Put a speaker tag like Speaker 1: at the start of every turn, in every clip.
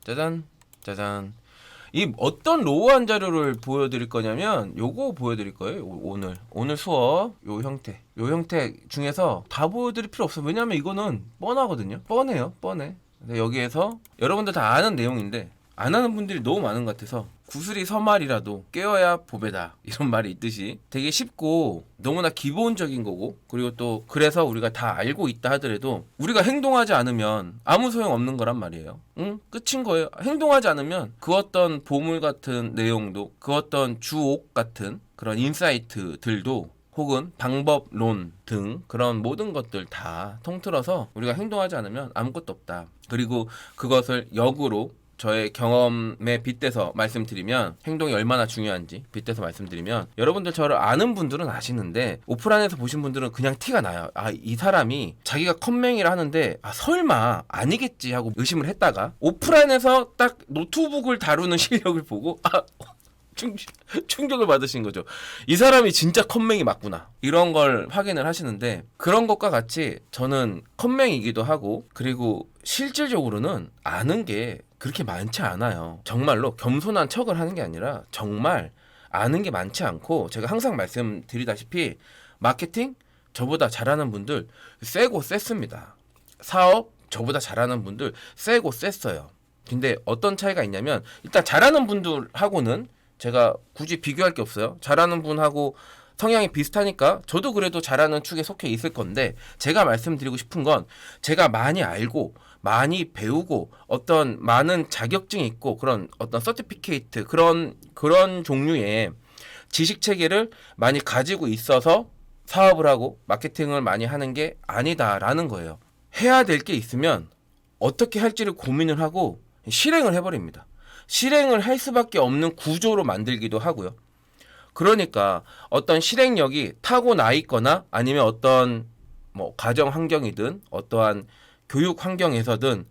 Speaker 1: 짜잔 짜잔. 이 어떤 로우한 자료를 보여드릴 거냐면 요거 보여드릴 거예요. 오늘 수업 요 형태 중에서 다 보여드릴 필요 없어요. 왜냐면 이거는 뻔하거든요. 뻔해요. 뻔해. 근데 여기에서 여러분들 다 아는 내용인데 안 하는 분들이 너무 많은 것 같아서 구슬이 서말이라도 깨어야 보배다 이런 말이 있듯이 되게 쉽고 너무나 기본적인 거고, 그리고 또 그래서 우리가 다 알고 있다 하더라도 우리가 행동하지 않으면 아무 소용 없는 거란 말이에요. 응? 끝인 거예요. 행동하지 않으면 그 어떤 보물 같은 내용도, 그 어떤 주옥 같은 그런 인사이트들도, 혹은 방법론 등 그런 모든 것들 다 통틀어서 우리가 행동하지 않으면 아무것도 없다. 그리고 그것을 역으로 저의 경험에 빗대서 말씀드리면, 행동이 얼마나 중요한지 빗대서 말씀드리면, 여러분들 저를 아는 분들은 아시는데 오프라인에서 보신 분들은 그냥 티가 나요. 아, 이 사람이 자기가 컴맹이라 하는데 설마 아니겠지 하고 의심을 했다가 오프라인에서 딱 노트북을 다루는 실력을 보고 충격을 받으신 거죠. 이 사람이 진짜 컴맹이 맞구나, 이런 걸 확인을 하시는데, 그런 것과 같이 저는 컴맹이기도 하고, 그리고 실질적으로는 아는 게 그렇게 많지 않아요. 정말로 겸손한 척을 하는 게 아니라 정말 아는 게 많지 않고, 제가 항상 말씀드리다시피 마케팅 저보다 잘하는 분들 세고 셌습니다. 사업 저보다 잘하는 분들 세고 셌어요. 근데 어떤 차이가 있냐면, 일단 잘하는 분들하고는 제가 굳이 비교할 게 없어요. 잘하는 분하고 성향이 비슷하니까 저도 그래도 잘하는 축에 속해 있을 건데, 제가 말씀드리고 싶은 건 제가 많이 알고 많이 배우고 어떤 많은 자격증이 있고 그런 어떤 서티피케이트, 그런 종류의 지식 체계를 많이 가지고 있어서 사업을 하고 마케팅을 많이 하는 게 아니다라는 거예요. 해야 될 게 있으면 어떻게 할지를 고민을 하고 실행을 해버립니다. 실행을 할 수밖에 없는 구조로 만들기도 하고요. 그러니까 어떤 실행력이 타고나 있거나 아니면 어떤 가정 환경이든 어떠한 교육 환경에서든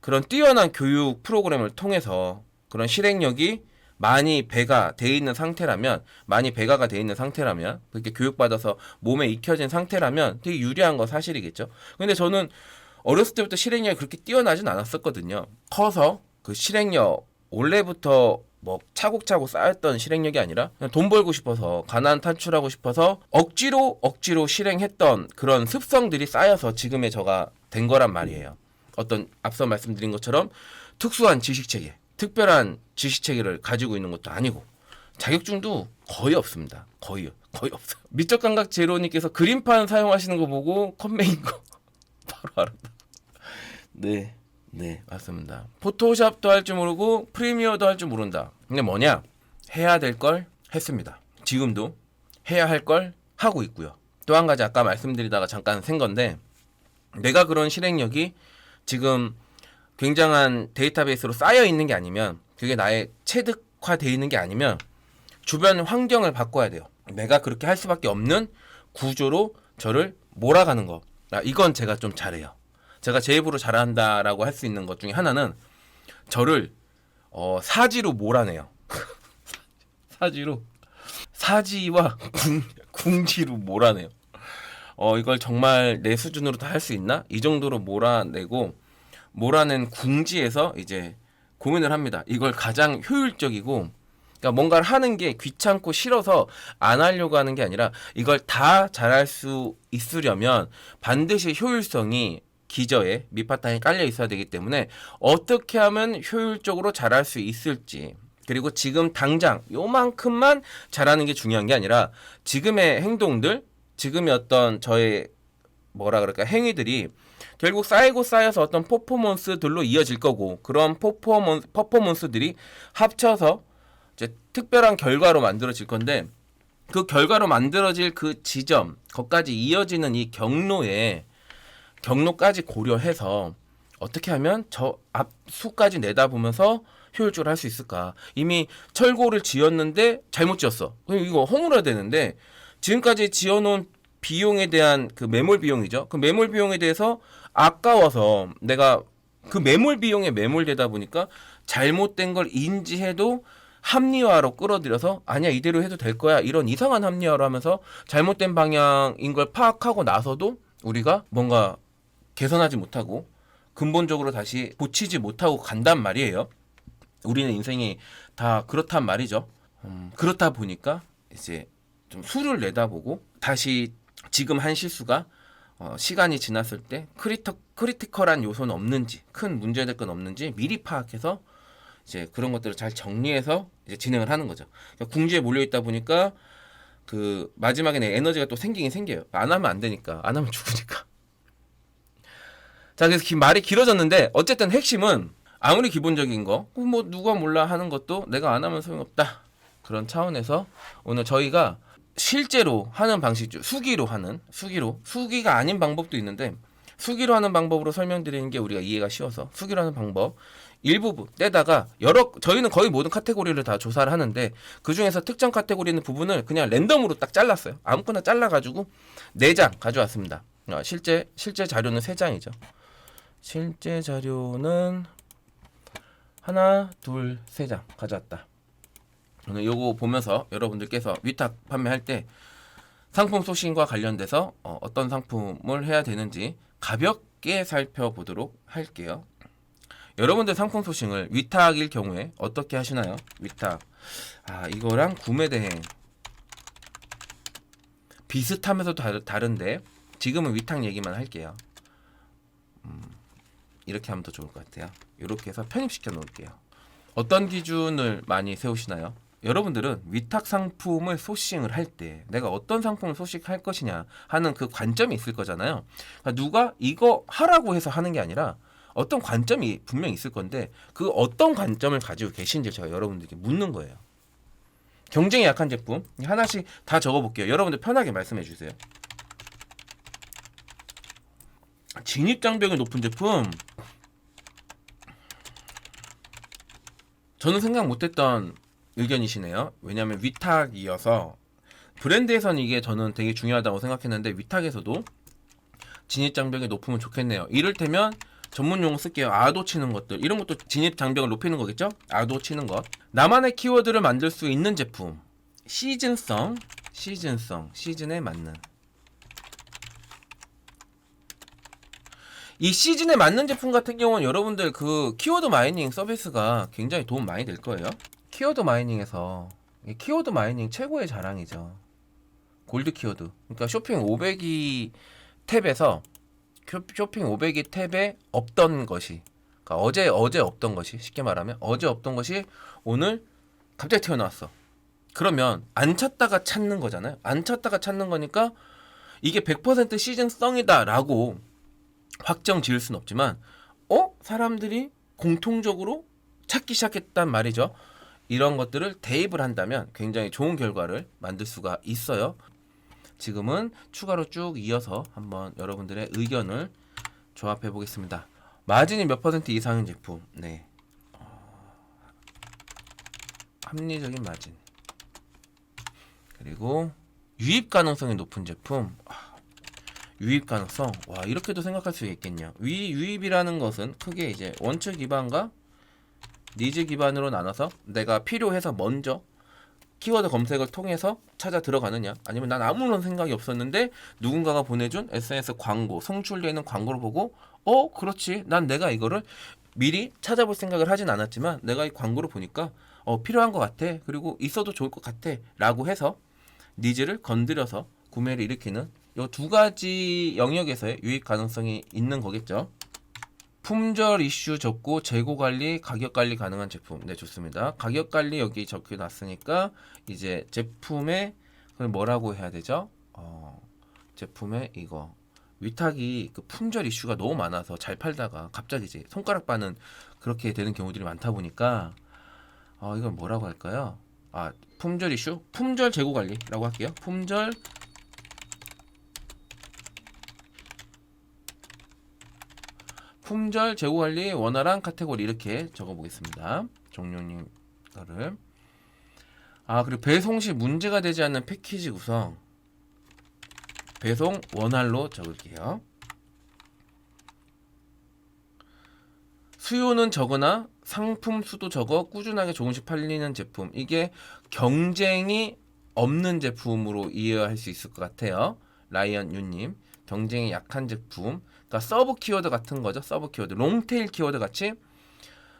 Speaker 1: 그런 뛰어난 교육 프로그램을 통해서 그런 실행력이 많이 배가 돼 있는 상태라면, 그렇게 교육받아서 몸에 익혀진 상태라면 되게 유리한 건 사실이겠죠. 근데 저는 어렸을 때부터 실행력이 그렇게 뛰어나진 않았었거든요. 커서 그 실행력, 원래부터 차곡차곡 쌓였던 실행력이 아니라 그냥 돈 벌고 싶어서, 가난 탈출하고 싶어서 억지로 실행했던 그런 습성들이 쌓여서 지금의 저가 된 거란 말이에요. 어떤 앞서 말씀드린 것처럼 특수한 지식체계, 특별한 지식체계를 가지고 있는 것도 아니고 자격증도 거의 없습니다. 거의 없어요. 미적감각 제로님께서 그림판 사용하시는 거 보고 컴맹인 거 바로 알았다. 네, 맞습니다. 포토샵도 할 줄 모르고 프리미어도 할 줄 모른다. 근데 뭐냐? 해야 될 걸 했습니다. 지금도 해야 할 걸 하고 있고요. 또 한 가지 아까 말씀드리다가 잠깐 생 건데, 내가 그런 실행력이 지금 굉장한 데이터베이스로 쌓여 있는 게 아니면, 그게 나의 체득화되어 있는 게 아니면 주변 환경을 바꿔야 돼요. 내가 그렇게 할 수밖에 없는 구조로 저를 몰아가는 거. 이건 제가 좀 잘해요. 제가 제 입으로 잘한다라고 할 수 있는 것 중에 하나는 저를 사지로 몰아내요. 사지와 궁지로 몰아내요. 이걸 정말 내 수준으로 다 할 수 있나? 이 정도로 몰아낸 궁지에서 이제 고민을 합니다. 이걸 가장 효율적이고, 그러니까 뭔가를 하는 게 귀찮고 싫어서 안 하려고 하는 게 아니라, 이걸 다 잘할 수 있으려면 반드시 효율성이 기저에 밑바탕에 깔려 있어야 되기 때문에 어떻게 하면 효율적으로 잘할 수 있을지, 그리고 지금 당장 요만큼만 잘하는 게 중요한 게 아니라 지금의 행동들, 지금의 어떤 저의 행위들이 결국 쌓여서 어떤 퍼포먼스들로 이어질 거고, 그런 퍼포먼스들이 합쳐서 이제 특별한 결과로 만들어질 건데, 그 결과로 만들어질 그 지점, 거기까지 이어지는 이 경로까지 고려해서 어떻게 하면 저 앞 수까지 내다보면서 효율적으로 할 수 있을까. 이미 철고를 지었는데 잘못 지었어. 이거 허물어야 되는데, 지금까지 지어놓은 비용에 대한 그 매몰 비용이죠. 그 매몰 비용에 대해서 아까워서 내가 그 매몰 비용에 매몰되다 보니까 잘못된 걸 인지해도 합리화로 끌어들여서 아니야, 이대로 해도 될 거야, 이런 이상한 합리화로 하면서 잘못된 방향인 걸 파악하고 나서도 우리가 뭔가 개선하지 못하고 근본적으로 다시 고치지 못하고 간단 말이에요. 우리는 인생이 다 그렇단 말이죠. 그렇다 보니까 이제 좀 수를 내다보고 다시 지금 한 실수가 시간이 지났을 때 크리티컬한 요소는 없는지, 큰 문제될 건 없는지 미리 파악해서 이제 그런 것들을 잘 정리해서 이제 진행을 하는 거죠. 그러니까 궁지에 몰려 있다 보니까 그 마지막에는 에너지가 또 생기긴 생겨요. 안 하면 안 되니까, 안 하면 죽으니까. 자, 그래서 말이 길어졌는데 어쨌든 핵심은 아무리 기본적인 거, 뭐 누가 몰라 하는 것도 내가 안 하면 소용없다. 그런 차원에서 오늘 저희가 실제로 하는 방식 중 수기가 아닌 방법도 있는데 수기로 하는 방법으로 설명드리는 게 우리가 이해가 쉬워서 수기로 하는 방법 일부분 떼다가 저희는 거의 모든 카테고리를 다 조사를 하는데 그 중에서 특정 카테고리 있는 부분을 그냥 랜덤으로 딱 잘랐어요. 아무거나 잘라가지고 4장 가져왔습니다. 실제 자료는 3장이죠. 실제 자료는 하나, 둘, 3장 가져왔다. 오늘 요거 보면서 여러분들께서 위탁 판매할 때 상품 소싱과 관련돼서 어떤 상품을 해야 되는지 가볍게 살펴보도록 할게요. 여러분들 상품 소싱을 위탁일 경우에 어떻게 하시나요? 위탁. 이거랑 구매 대행 비슷하면서도 다른데 지금은 위탁 얘기만 할게요. 이렇게 하면 더 좋을 것 같아요. 이렇게 해서 편입시켜 놓을게요. 어떤 기준을 많이 세우시나요? 여러분들은 위탁 상품을 소싱을 할 때 내가 어떤 상품을 소싱할 것이냐 하는 그 관점이 있을 거잖아요. 그러니까 누가 이거 하라고 해서 하는 게 아니라 어떤 관점이 분명히 있을 건데 그 어떤 관점을 가지고 계신지 제가 여러분들께 묻는 거예요. 경쟁이 약한 제품 하나씩 다 적어볼게요. 여러분들 편하게 말씀해 주세요. 진입장벽이 높은 제품, 저는 생각 못했던 의견이시네요. 왜냐하면 위탁이어서 브랜드에서는 이게 저는 되게 중요하다고 생각했는데 위탁에서도 진입장벽이 높으면 좋겠네요. 이를테면 전문 용어 쓸게요. 아도 치는 것들, 이런 것도 진입장벽을 높이는 거겠죠? 아도 치는 것. 나만의 키워드를 만들 수 있는 제품, 시즌성, 시즌에 맞는, 이 시즌에 맞는 제품 같은 경우는 여러분들 그 키워드 마이닝 서비스가 굉장히 도움 많이 될 거예요. 키워드 마이닝에서 키워드 마이닝 최고의 자랑이죠. 골드 키워드. 그러니까 쇼핑 500이 탭에서 쇼핑 500이 탭에 없던 것이, 그러니까 어제 없던 것이, 쉽게 말하면 어제 없던 것이 오늘 갑자기 튀어나왔어. 그러면 안 찾다가 찾는 거잖아요. 안 찾다가 찾는 거니까 이게 100% 시즌성이다라고 확정 지을 수는 없지만 사람들이 공통적으로 찾기 시작했단 말이죠. 이런 것들을 대입을 한다면 굉장히 좋은 결과를 만들 수가 있어요. 지금은 추가로 쭉 이어서 한번 여러분들의 의견을 조합해 보겠습니다. 마진이 몇 % 이상인 제품, 네, 합리적인 마진, 그리고 유입 가능성이 높은 제품. 유입 가능성, 와, 이렇게도 생각할 수 있겠냐. 유입이라는 것은 크게 이제 원처 기반과 니즈 기반으로 나눠서 내가 필요해서 먼저 키워드 검색을 통해서 찾아 들어가느냐, 아니면 난 아무런 생각이 없었는데 누군가가 보내준 SNS 광고, 송출되는 광고를 보고 그렇지, 난 내가 이거를 미리 찾아볼 생각을 하진 않았지만 내가 이 광고를 보니까 필요한 것 같아, 그리고 있어도 좋을 것 같아 라고 해서 니즈를 건드려서 구매를 일으키는 이 두 가지 영역에서의 유입 가능성이 있는 거겠죠. 품절 이슈 적고 재고 관리, 가격 관리 가능한 제품. 네, 좋습니다. 가격 관리 여기 적혀 놨으니까 이제 제품에 그걸 뭐라고 해야 되죠? 제품에 이거 위탁이 그 품절 이슈가 너무 많아서 잘 팔다가 갑자기 이제 손가락 바는 그렇게 되는 경우들이 많다 보니까 이걸 뭐라고 할까요? 품절 이슈, 품절 재고 관리라고 할게요. 품절 재고 관리 원활한 카테고리, 이렇게 적어보겠습니다. 종료님 거를. 그리고 배송 시 문제가 되지 않는 패키지 구성, 배송 원활로 적을게요. 수요는 적으나 상품 수도 적어 꾸준하게 조금씩 팔리는 제품. 이게 경쟁이 없는 제품으로 이해할 수 있을 것 같아요. 라이언 유님, 경쟁이 약한 제품. 그러니까 그러니까 서브 키워드 같은 거죠. 서브 키워드, 롱테일 키워드 같이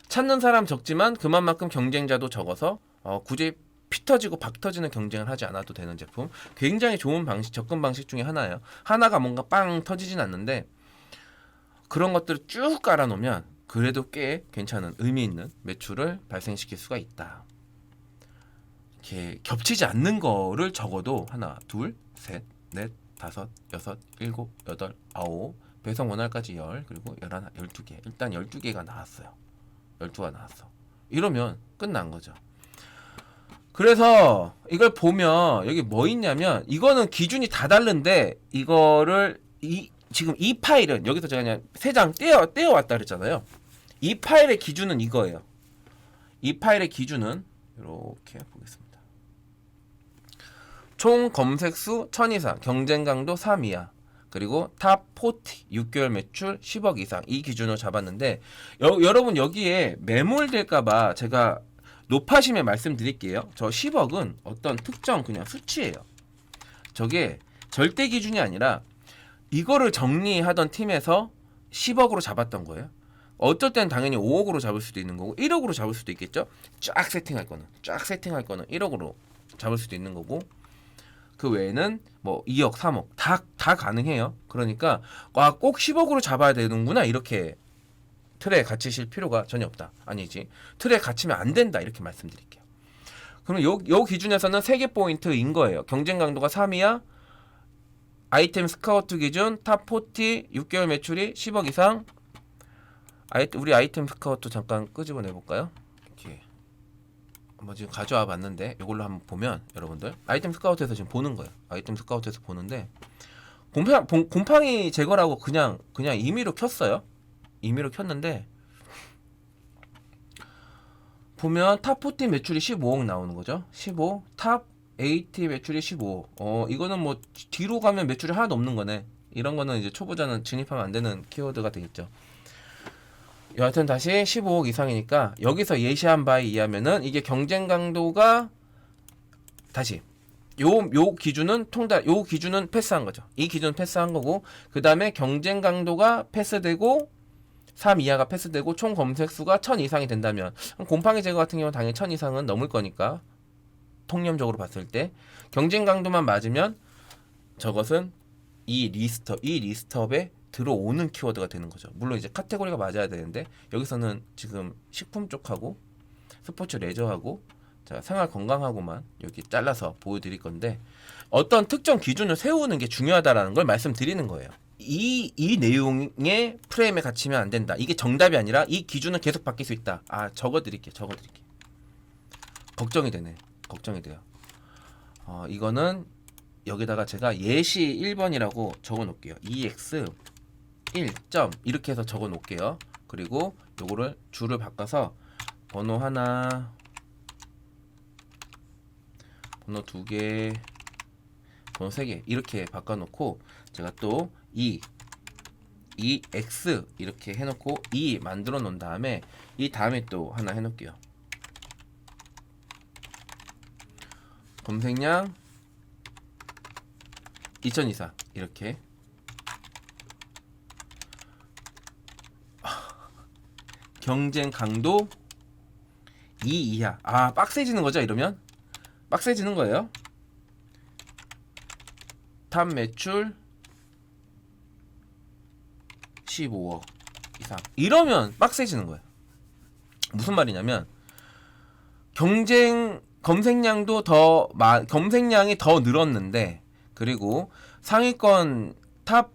Speaker 1: 찾는 사람 적지만 그만큼 경쟁자도 적어서 굳이 피 터지고 박 터지는 경쟁을 하지 않아도 되는 제품. 굉장히 좋은 접근 방식 중에 하나예요. 하나가 뭔가 빵 터지진 않는데 그런 것들을 쭉 깔아놓으면 그래도 꽤 괜찮은 의미 있는 매출을 발생시킬 수가 있다. 이렇게 겹치지 않는 거를 적어도 하나, 둘, 셋, 넷, 다섯, 여섯, 일곱, 여덟, 아홉, 배송 원활까지 10, 그리고 11, 12개. 일단 12개가 나왔어요. 12가 나왔어. 이러면 끝난 거죠. 그래서 이걸 보면 여기 뭐 있냐면 이거는 기준이 다 다른데 이거를 지금 이 파일은 여기서 제가 그냥 3장 떼어왔다 그랬잖아요. 이 파일의 기준은 이거예요. 이 파일의 기준은 이렇게 보겠습니다. 총 검색수 1000 이상, 경쟁 강도 3 이하, 그리고 탑 40, 6개월 매출 10억 이상 이 기준으로 잡았는데 여러분 여기에 매몰될까봐 제가 높아심에 말씀드릴게요. 저 10억은 어떤 특정 그냥 수치예요. 저게 절대 기준이 아니라 이거를 정리하던 팀에서 10억으로 잡았던 거예요. 어떨 땐 당연히 5억으로 잡을 수도 있는 거고 1억으로 잡을 수도 있겠죠. 쫙 세팅할 거는 1억으로 잡을 수도 있는 거고 그 외에는 뭐 2억, 3억 다 가능해요. 그러니까 꼭 10억으로 잡아야 되는구나 이렇게 틀에 갇히실 필요가 전혀 없다. 아니지. 틀에 갇히면 안 된다 이렇게 말씀드릴게요. 그럼 요 기준에서는 3개 포인트인 거예요. 경쟁 강도가 3 이하, 아이템 스카우트 기준 탑 40, 6개월 매출이 10억 이상. 우리 아이템 스카우트 잠깐 끄집어내 볼까요? 이렇게 한번 지금 가져와 봤는데 이걸로 한번 보면 여러분들 아이템 스카우트에서 지금 보는 거예요. 아이템 스카우트에서 보는데 곰팡이 제거라고 그냥 임의로 켰어요. 임의로 켰는데 보면 탑 40 매출이 15억 나오는 거죠. 15. 탑 80 매출이 15억. 이거는 뭐 뒤로 가면 매출이 하나도 없는 거네. 이런 거는 이제 초보자는 진입하면 안 되는 키워드가 되겠죠. 여하튼 다시 15억 이상이니까 여기서 예시한 바에 의하면은 이게 경쟁 강도가 다시 요 기준은 요 기준은 패스한 거죠. 이 기준은 패스한 거고 그 다음에 경쟁 강도가 패스되고 3 이하가 패스되고 총 검색 수가 1000 이상이 된다면 곰팡이 제거 같은 경우는 당연히 1000 이상은 넘을 거니까 통념적으로 봤을 때 경쟁 강도만 맞으면 저것은 이 리스트업에 들어오는 키워드가 되는 거죠. 물론 이제 카테고리가 맞아야 되는데 여기서는 지금 식품 쪽하고 스포츠 레저하고 생활 건강하고만 여기 잘라서 보여드릴 건데 어떤 특정 기준을 세우는 게 중요하다라는 걸 말씀드리는 거예요. 이 내용의 프레임에 갇히면 안 된다. 이게 정답이 아니라 이 기준은 계속 바뀔 수 있다. 적어드릴게. 걱정이 되네. 걱정이 돼요. 이거는 여기다가 제가 예시 1번이라고 적어 놓을게요. EX 1점 이렇게 해서 적어 놓을게요. 그리고 요거를 줄을 바꿔서 번호 하나, 번호 2개, 번호 3개 이렇게 바꿔놓고 제가 또 EX 이렇게 해놓고 만들어 놓은 다음에 이 다음에 또 하나 해놓을게요. 검색량 2000 이상 이렇게 경쟁 강도 2 이하. 빡세지는 거죠 이러면? 빡세지는 거예요. 탑 매출 15억 이상 이러면 빡세지는 거예요. 무슨 말이냐면 검색량이 더 늘었는데 그리고 상위권 탑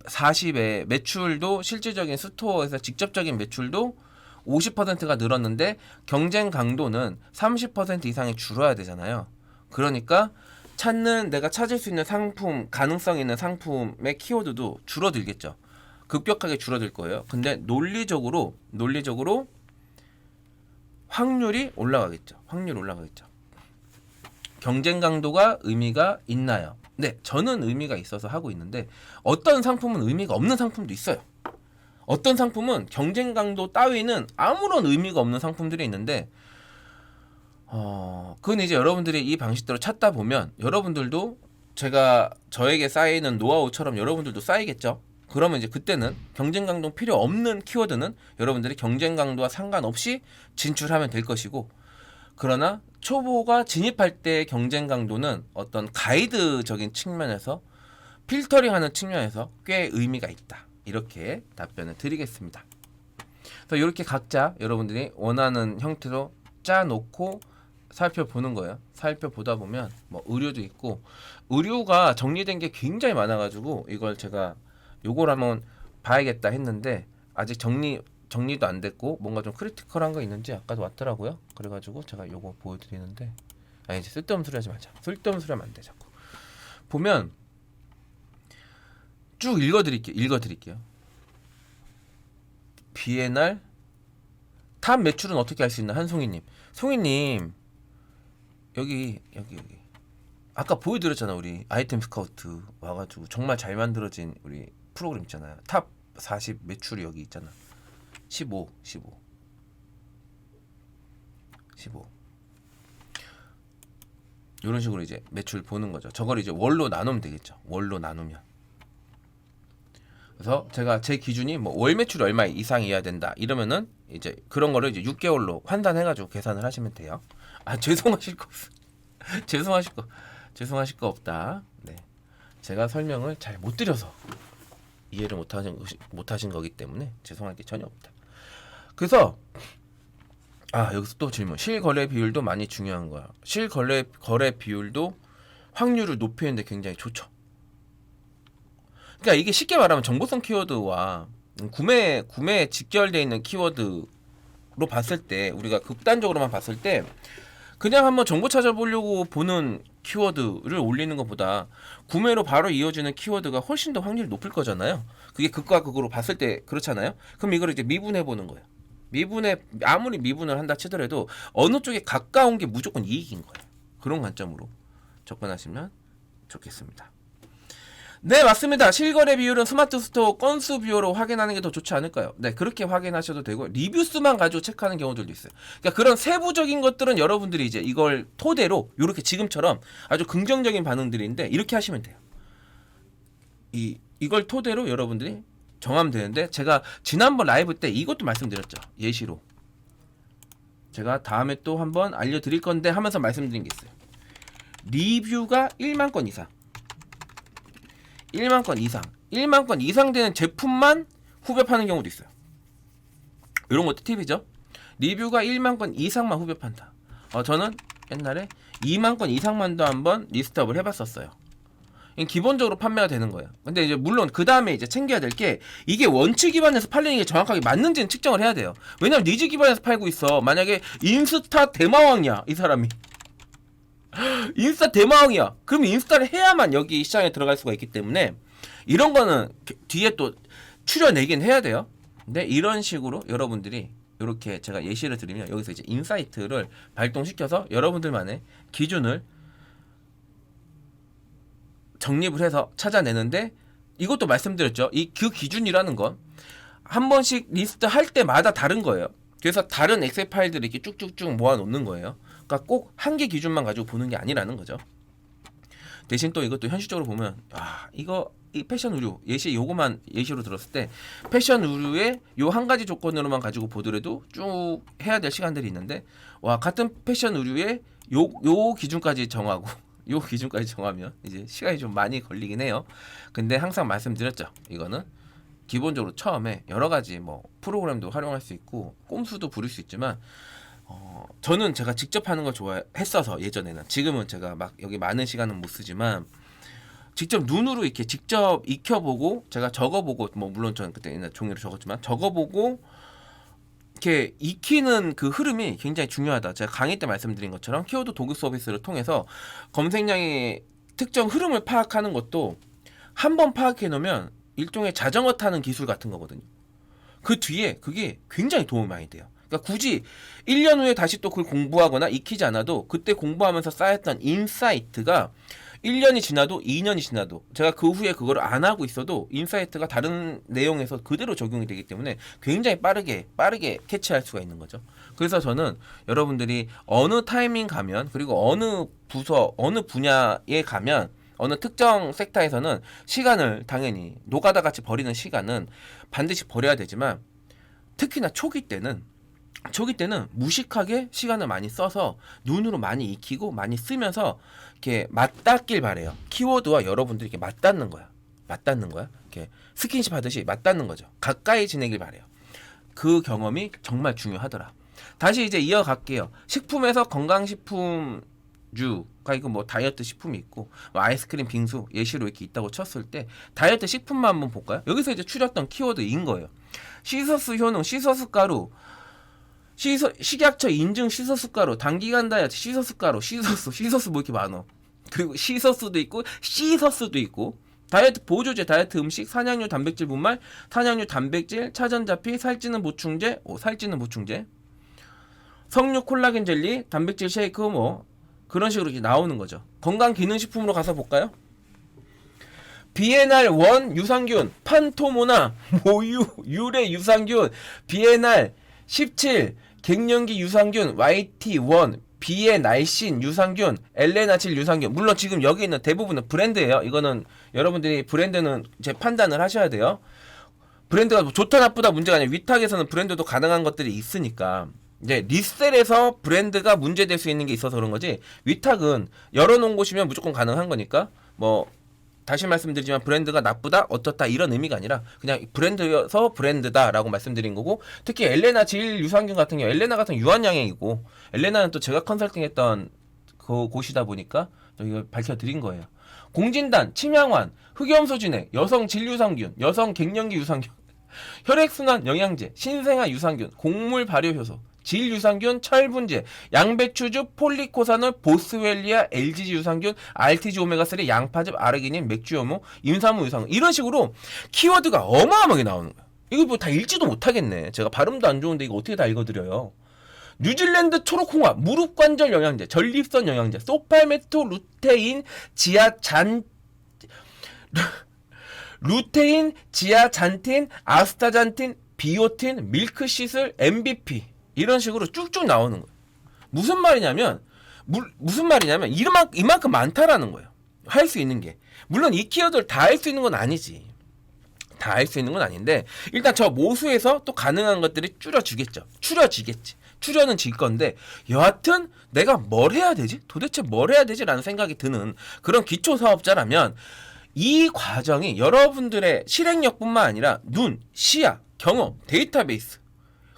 Speaker 1: 40의 매출도 실질적인 스토어에서 직접적인 매출도 50%가 늘었는데 경쟁 강도는 30% 이상이 줄어야 되잖아요. 그러니까 내가 찾을 수 있는 상품, 가능성 있는 상품의 키워드도 줄어들겠죠. 급격하게 줄어들 거예요. 근데 논리적으로 확률이 올라가겠죠. 경쟁 강도가 의미가 있나요? 네, 저는 의미가 있어서 하고 있는데 어떤 상품은 의미가 없는 상품도 있어요. 어떤 상품은 경쟁 강도 따위는 아무런 의미가 없는 상품들이 있는데 그건 이제 여러분들이 이 방식대로 찾다 보면 여러분들도 저에게 쌓이는 노하우처럼 여러분들도 쌓이겠죠. 그러면 이제 그때는 경쟁 강도 필요 없는 키워드는 여러분들이 경쟁 강도와 상관없이 진출하면 될 것이고, 그러나 초보가 진입할 때 경쟁 강도는 어떤 가이드적인 측면에서 필터링하는 측면에서 꽤 의미가 있다. 이렇게 답변을 드리겠습니다. 그래서 이렇게 각자 여러분들이 원하는 형태로 짜놓고 살펴보는 거예요. 살펴보다 보면 뭐 의류도 있고, 의류가 정리된 게 굉장히 많아가지고 이걸 제가 요걸 한번 봐야겠다 했는데 아직 정리도 안 됐고 뭔가 좀 크리티컬한 거 있는지 아까도 왔더라고요. 그래가지고 제가 요거 보여드리는데, 아니 이제 쓸데없는 소리 하지 말자. 쓸데없는 소리 하면 안 돼. 자꾸 보면 쭉 읽어드릴게요. 비엔날 탑 매출은 어떻게 할 수 있나? 한송이님, 송이님 여기 아까 보여드렸잖아. 우리 아이템 스카우트 와가지고 정말 잘 만들어진 우리 프로그램 있잖아요. 탑 40 매출이 여기 있잖아. 15 이런 식으로 이제 매출 보는 거죠. 저걸 이제 월로 나누면 되겠죠. 월로 나누면. 그래서 제가 제 기준이 뭐 월 매출 얼마 이상이어야 된다 이러면은 이제 그런 거를 이제 6개월로 환산해가지고 계산을 하시면 돼요. 아 죄송하실 거 죄송하실 거 없다. 네, 제가 설명을 잘 못 드려서 이해를 못하신 거기 때문에 죄송할 게 전혀 없다. 그래서 여기서 또 질문. 실거래 비율도 많이 중요한 거야. 실거래 비율도 확률을 높이는데 굉장히 좋죠. 그러니까 이게 쉽게 말하면 정보성 키워드와 구매에 직결되어 있는 키워드로 봤을 때, 우리가 극단적으로만 봤을 때 그냥 한번 정보 찾아보려고 보는 키워드를 올리는 것보다 구매로 바로 이어지는 키워드가 훨씬 더 확률이 높을 거잖아요. 그게 극과 극으로 봤을 때 그렇잖아요. 그럼 이걸 이제 미분해 보는 거예요. 아무리 미분을 한다 치더라도 어느 쪽에 가까운 게 무조건 이익인 거예요. 그런 관점으로 접근하시면 좋겠습니다. 네, 맞습니다. 실거래 비율은 스마트 스토어 건수 비율로 확인하는 게 더 좋지 않을까요? 네, 그렇게 확인하셔도 되고, 리뷰 수만 가지고 체크하는 경우들도 있어요. 그러니까 그런 세부적인 것들은 여러분들이 이제 이걸 토대로 이렇게 지금처럼 아주 긍정적인 반응들인데 이렇게 하시면 돼요. 이걸 토대로 여러분들이 정하면 되는데, 제가 지난번 라이브 때 이것도 말씀드렸죠. 예시로. 제가 다음에 또 한번 알려드릴 건데 하면서 말씀드린 게 있어요. 리뷰가 1만 건 이상. 1만 건 이상 되는 제품만 후벼 파는 경우도 있어요. 이런 것도 팁이죠. 리뷰가 1만 건 이상만 후벼 판다. 저는 옛날에 2만 건 이상만도 한번 리스트업을 해봤었어요. 기본적으로 판매가 되는 거예요. 근데 이제 물론 그 다음에 이제 챙겨야 될 게, 이게 원칙 기반에서 팔리는 게 정확하게 맞는지는 측정을 해야 돼요. 왜냐면 니즈 기반에서 팔고 있어. 만약에 인스타 대마왕이야, 이 사람이. 인스타 대마왕이야. 그럼 인스타를 해야만 여기 시장에 들어갈 수가 있기 때문에 이런 거는 뒤에 또 추려내긴 해야 돼요. 근데 이런 식으로 여러분들이 이렇게 제가 예시를 드리면, 여기서 이제 인사이트를 발동시켜서 여러분들만의 기준을 정립을 해서 찾아내는데, 이것도 말씀드렸죠. 그 기준이라는 건 한 번씩 리스트 할 때마다 다른 거예요. 그래서 다른 엑셀 파일들을 이렇게 쭉쭉쭉 모아놓는 거예요. 그러니까 꼭 한 개 기준만 가지고 보는 게 아니라는 거죠. 대신 또 이것도 현실적으로 보면, 이 패션 의류 요거만 예시로 들었을 때 패션 의류의 요 한 가지 조건으로만 가지고 보더라도 쭉 해야 될 시간들이 있는데, 같은 패션 의류의 요 기준까지 정하고 요 기준까지 정하면 이제 시간이 좀 많이 걸리긴 해요. 근데 항상 말씀드렸죠. 이거는 기본적으로 처음에 여러 가지 뭐 프로그램도 활용할 수 있고 꼼수도 부릴 수 있지만, 저는 제가 직접 하는 걸 좋아했어서 예전에는, 지금은 제가 막 여기 많은 시간은 못 쓰지만 직접 눈으로 이렇게 직접 익혀보고, 제가 적어보고, 뭐 물론 저는 그때 옛날 종이로 적었지만 적어보고 이렇게 익히는 그 흐름이 굉장히 중요하다. 제가 강의 때 말씀드린 것처럼 키워드 도구 서비스를 통해서 검색량의 특정 흐름을 파악하는 것도 한 번 파악해 놓으면 일종의 자전거 타는 기술 같은 거거든요. 그 뒤에 그게 굉장히 도움이 많이 돼요. 그러니까 굳이 1년 후에 다시 또 그걸 공부하거나 익히지 않아도 그때 공부하면서 쌓였던 인사이트가 1년이 지나도 2년이 지나도 제가 그 후에 그걸 안 하고 있어도 인사이트가 다른 내용에서 그대로 적용이 되기 때문에 굉장히 빠르게 캐치할 수가 있는 거죠. 그래서 저는 여러분들이 어느 타이밍 가면, 그리고 어느 부서 어느 분야에 가면 어느 특정 섹터에서는 시간을 당연히 노가다 같이 버리는 시간은 반드시 버려야 되지만 특히나 초기 때는 무식하게 시간을 많이 써서 눈으로 많이 익히고 많이 쓰면서 이렇게 맞닿길 바래요. 키워드와 여러분들이 이렇게 맞닿는 거야. 이렇게 스킨십 하듯이 맞닿는 거죠. 가까이 지내길 바래요. 그 경험이 정말 중요하더라. 다시 이제 이어갈게요. 식품에서 건강식품주가 이거 뭐 다이어트 식품이 있고 뭐 아이스크림, 빙수 예시로 이렇게 있다고 쳤을 때 다이어트 식품만 한번 볼까요? 여기서 이제 추렸던 키워드인 거예요. 시서스 효능, 시서스 가루, 식약처 인증 시서스 가루, 단기간 다이어트 시서스 가루, 시서스 뭐 이렇게 많어. 그리고 시서스도 있고 시서스도 있고 다이어트 보조제, 다이어트 음식, 산양류 단백질 분말, 산양류 단백질, 차전자피, 살찌는 보충제, 석류 콜라겐 젤리, 단백질 쉐이크 뭐 그런 식으로 이렇게 나오는 거죠. 건강 기능식품으로 가서 볼까요? 비에날 1 유산균, 판토모나 모유 유래 유산균, 비에날 17 갱년기 유산균, YT1 비에날신 유산균, 엘레나칠 유산균. 물론 지금 여기 있는 대부분은 브랜드예요. 이거는 여러분들이 브랜드는 이제 판단을 하셔야 돼요. 브랜드가 뭐 좋다 나쁘다 문제가 아니라 위탁에서는 브랜드도 가능한 것들이 있으니까 이제 리셀에서 브랜드가 문제될 수 있는 게 있어서 그런 거지, 위탁은 열어놓은 곳이면 무조건 가능한 거니까 뭐 다시 말씀드리지만 브랜드가 나쁘다 어떻다 이런 의미가 아니라 그냥 브랜드여서 브랜드다라고 말씀드린 거고, 특히 엘레나 질 유산균 같은 경우 엘레나 같은 유한양행이고 엘레나는 또 제가 컨설팅했던 그 곳이다 보니까 이거 밝혀드린 거예요. 공진단, 침양환, 흑염소 진액, 여성 질유산균, 여성 갱년기 유산균, 혈액순환 영양제, 신생아 유산균, 곡물 발효 효소, 질유산균, 철분제, 양배추즙, 폴리코사놀, 보스웰리아, LGG 유산균, RTG 오메가3, 양파즙, 아르기닌, 맥주효모, 임산부 유산균, 이런 식으로 키워드가 어마어마하게 나오는 거야. 이거 뭐 다 읽지도 못하겠네. 제가 발음도 안 좋은데 이거 어떻게 다 읽어드려요. 뉴질랜드 초록홍합, 무릎관절 영양제, 전립선 영양제, 소팔메토, 루테인, 지아잔틴, 아스타잔틴, 비오틴, 밀크시슬, MVP 이런 식으로 쭉쭉 나오는 거예요. 무슨 말이냐면 이만큼 많다라는 거예요. 할 수 있는 게. 물론 이 키워드를 다 할 수 있는 건 아니지. 다 할 수 있는 건 아닌데 일단 저 모수에서 또 가능한 것들이 줄여지겠지. 출연은 질 건데 여하튼 내가 뭘 해야 되지? 도대체 뭘 해야 되지? 라는 생각이 드는 그런 기초 사업자라면 이 과정이 여러분들의 실행력뿐만 아니라 눈, 시야, 경험, 데이터베이스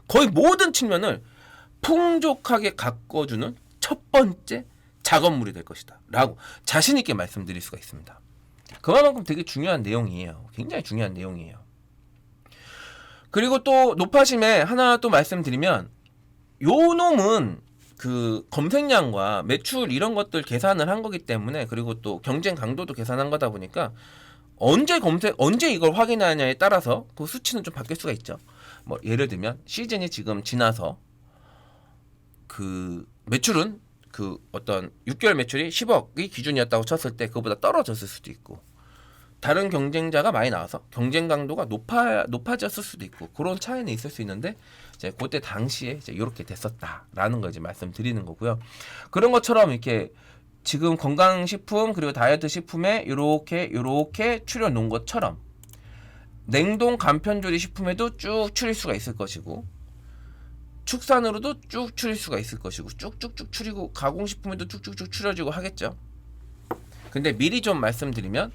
Speaker 1: 거의 모든 측면을 풍족하게 가꿔주는 첫 번째 작업물이 될 것이다 라고 자신있게 말씀드릴 수가 있습니다. 그만큼 되게 중요한 내용이에요. 굉장히 중요한 내용이에요. 그리고 또 노파심에 하나 또 말씀드리면 요 놈은 그 검색량과 매출 이런 것들 계산을 한 거기 때문에, 그리고 또 경쟁 강도도 계산한 거다 보니까 언제 이걸 확인하냐에 따라서 그 수치는 좀 바뀔 수가 있죠. 뭐 예를 들면 시즌이 지금 지나서 그 매출은 그 어떤 6개월 매출이 10억이 기준이었다고 쳤을 때 그거보다 떨어졌을 수도 있고, 다른 경쟁자가 많이 나와서 경쟁 강도가 높아졌을 수도 있고, 그런 차이는 있을 수 있는데 이제 그때 당시에 이제 이렇게 됐었다라는 걸 이제 말씀드리는 거고요. 그런 것처럼 이렇게 지금 건강식품 그리고 다이어트 식품에 요렇게 추려 놓은 것처럼 냉동 간편조리 식품에도 쭉 추릴 수가 있을 것이고, 축산으로도 쭉 추릴 수가 있을 것이고, 쭉쭉쭉 추리고 가공식품에도 쭉쭉쭉 추려지고 하겠죠. 근데 미리 좀 말씀드리면,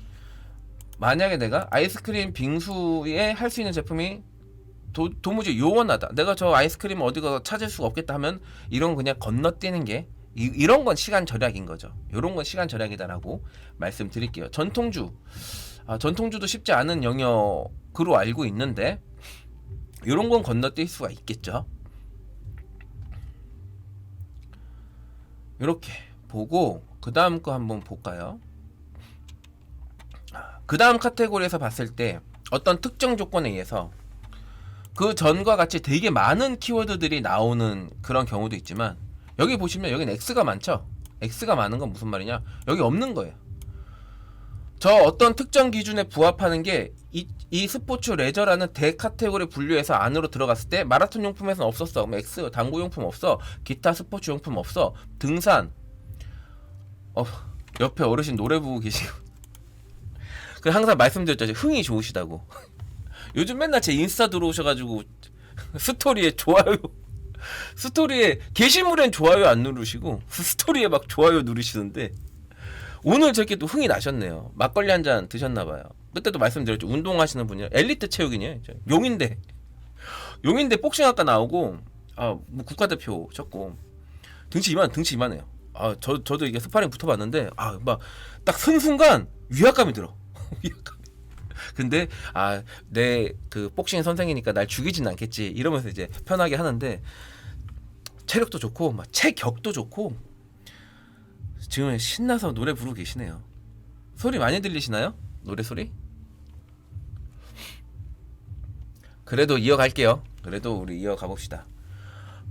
Speaker 1: 만약에 내가 아이스크림 빙수에 할 수 있는 제품이 도무지 요원하다, 내가 저 아이스크림 어디 가서 찾을 수가 없겠다 하면 이런 거 그냥 건너뛰는 게 이런 건 시간 절약인 거죠. 이런 건 시간 절약이다라고 말씀드릴게요. 전통주도 쉽지 않은 영역으로 알고 있는데 이런 건 건너뛸 수가 있겠죠. 이렇게 보고 그 다음 거 한번 볼까요? 그 다음 카테고리에서 봤을 때 어떤 특정 조건에 의해서 그 전과 같이 되게 많은 키워드들이 나오는 그런 경우도 있지만, 여기 보시면 여기는 X가 많죠? X가 많은 건 무슨 말이냐? 여기 없는 거예요. 저 어떤 특정 기준에 부합하는 게 이 스포츠 레저라는 대카테고리 분류해서 안으로 들어갔을 때 마라톤 용품에서는 없었어. 그럼 X, 당구 용품 없어. 기타 스포츠 용품 없어. 등산. 옆에 어르신 노래 부르고 계시고. 그 항상 말씀드렸죠. 흥이 좋으시다고. 요즘 맨날 제 인스타 들어오셔가지고 스토리에 좋아요, 스토리에 게시물엔 좋아요 안 누르시고 스토리에 막 좋아요 누르시는데 오늘 저렇게 또 흥이 나셨네요. 막걸리 한 잔 드셨나봐요. 그때도 말씀드렸죠. 운동하시는 분이요. 엘리트 체육인이에요. 용인대 복싱학과 나오고 뭐 국가대표 쳤고 등치 이만해요. 저도 이게 스파링 붙어봤는데 막 딱 선 순간 위압감이 들어. 위압감. 근데 내 그 복싱 선생이니까 날 죽이진 않겠지 이러면서 이제 편하게 하는데 체력도 좋고 막 체격도 좋고 지금 신나서 노래 부르고 계시네요. 소리 많이 들리시나요? 노래 소리? 그래도 이어갈게요. 그래도 우리 이어가 봅시다.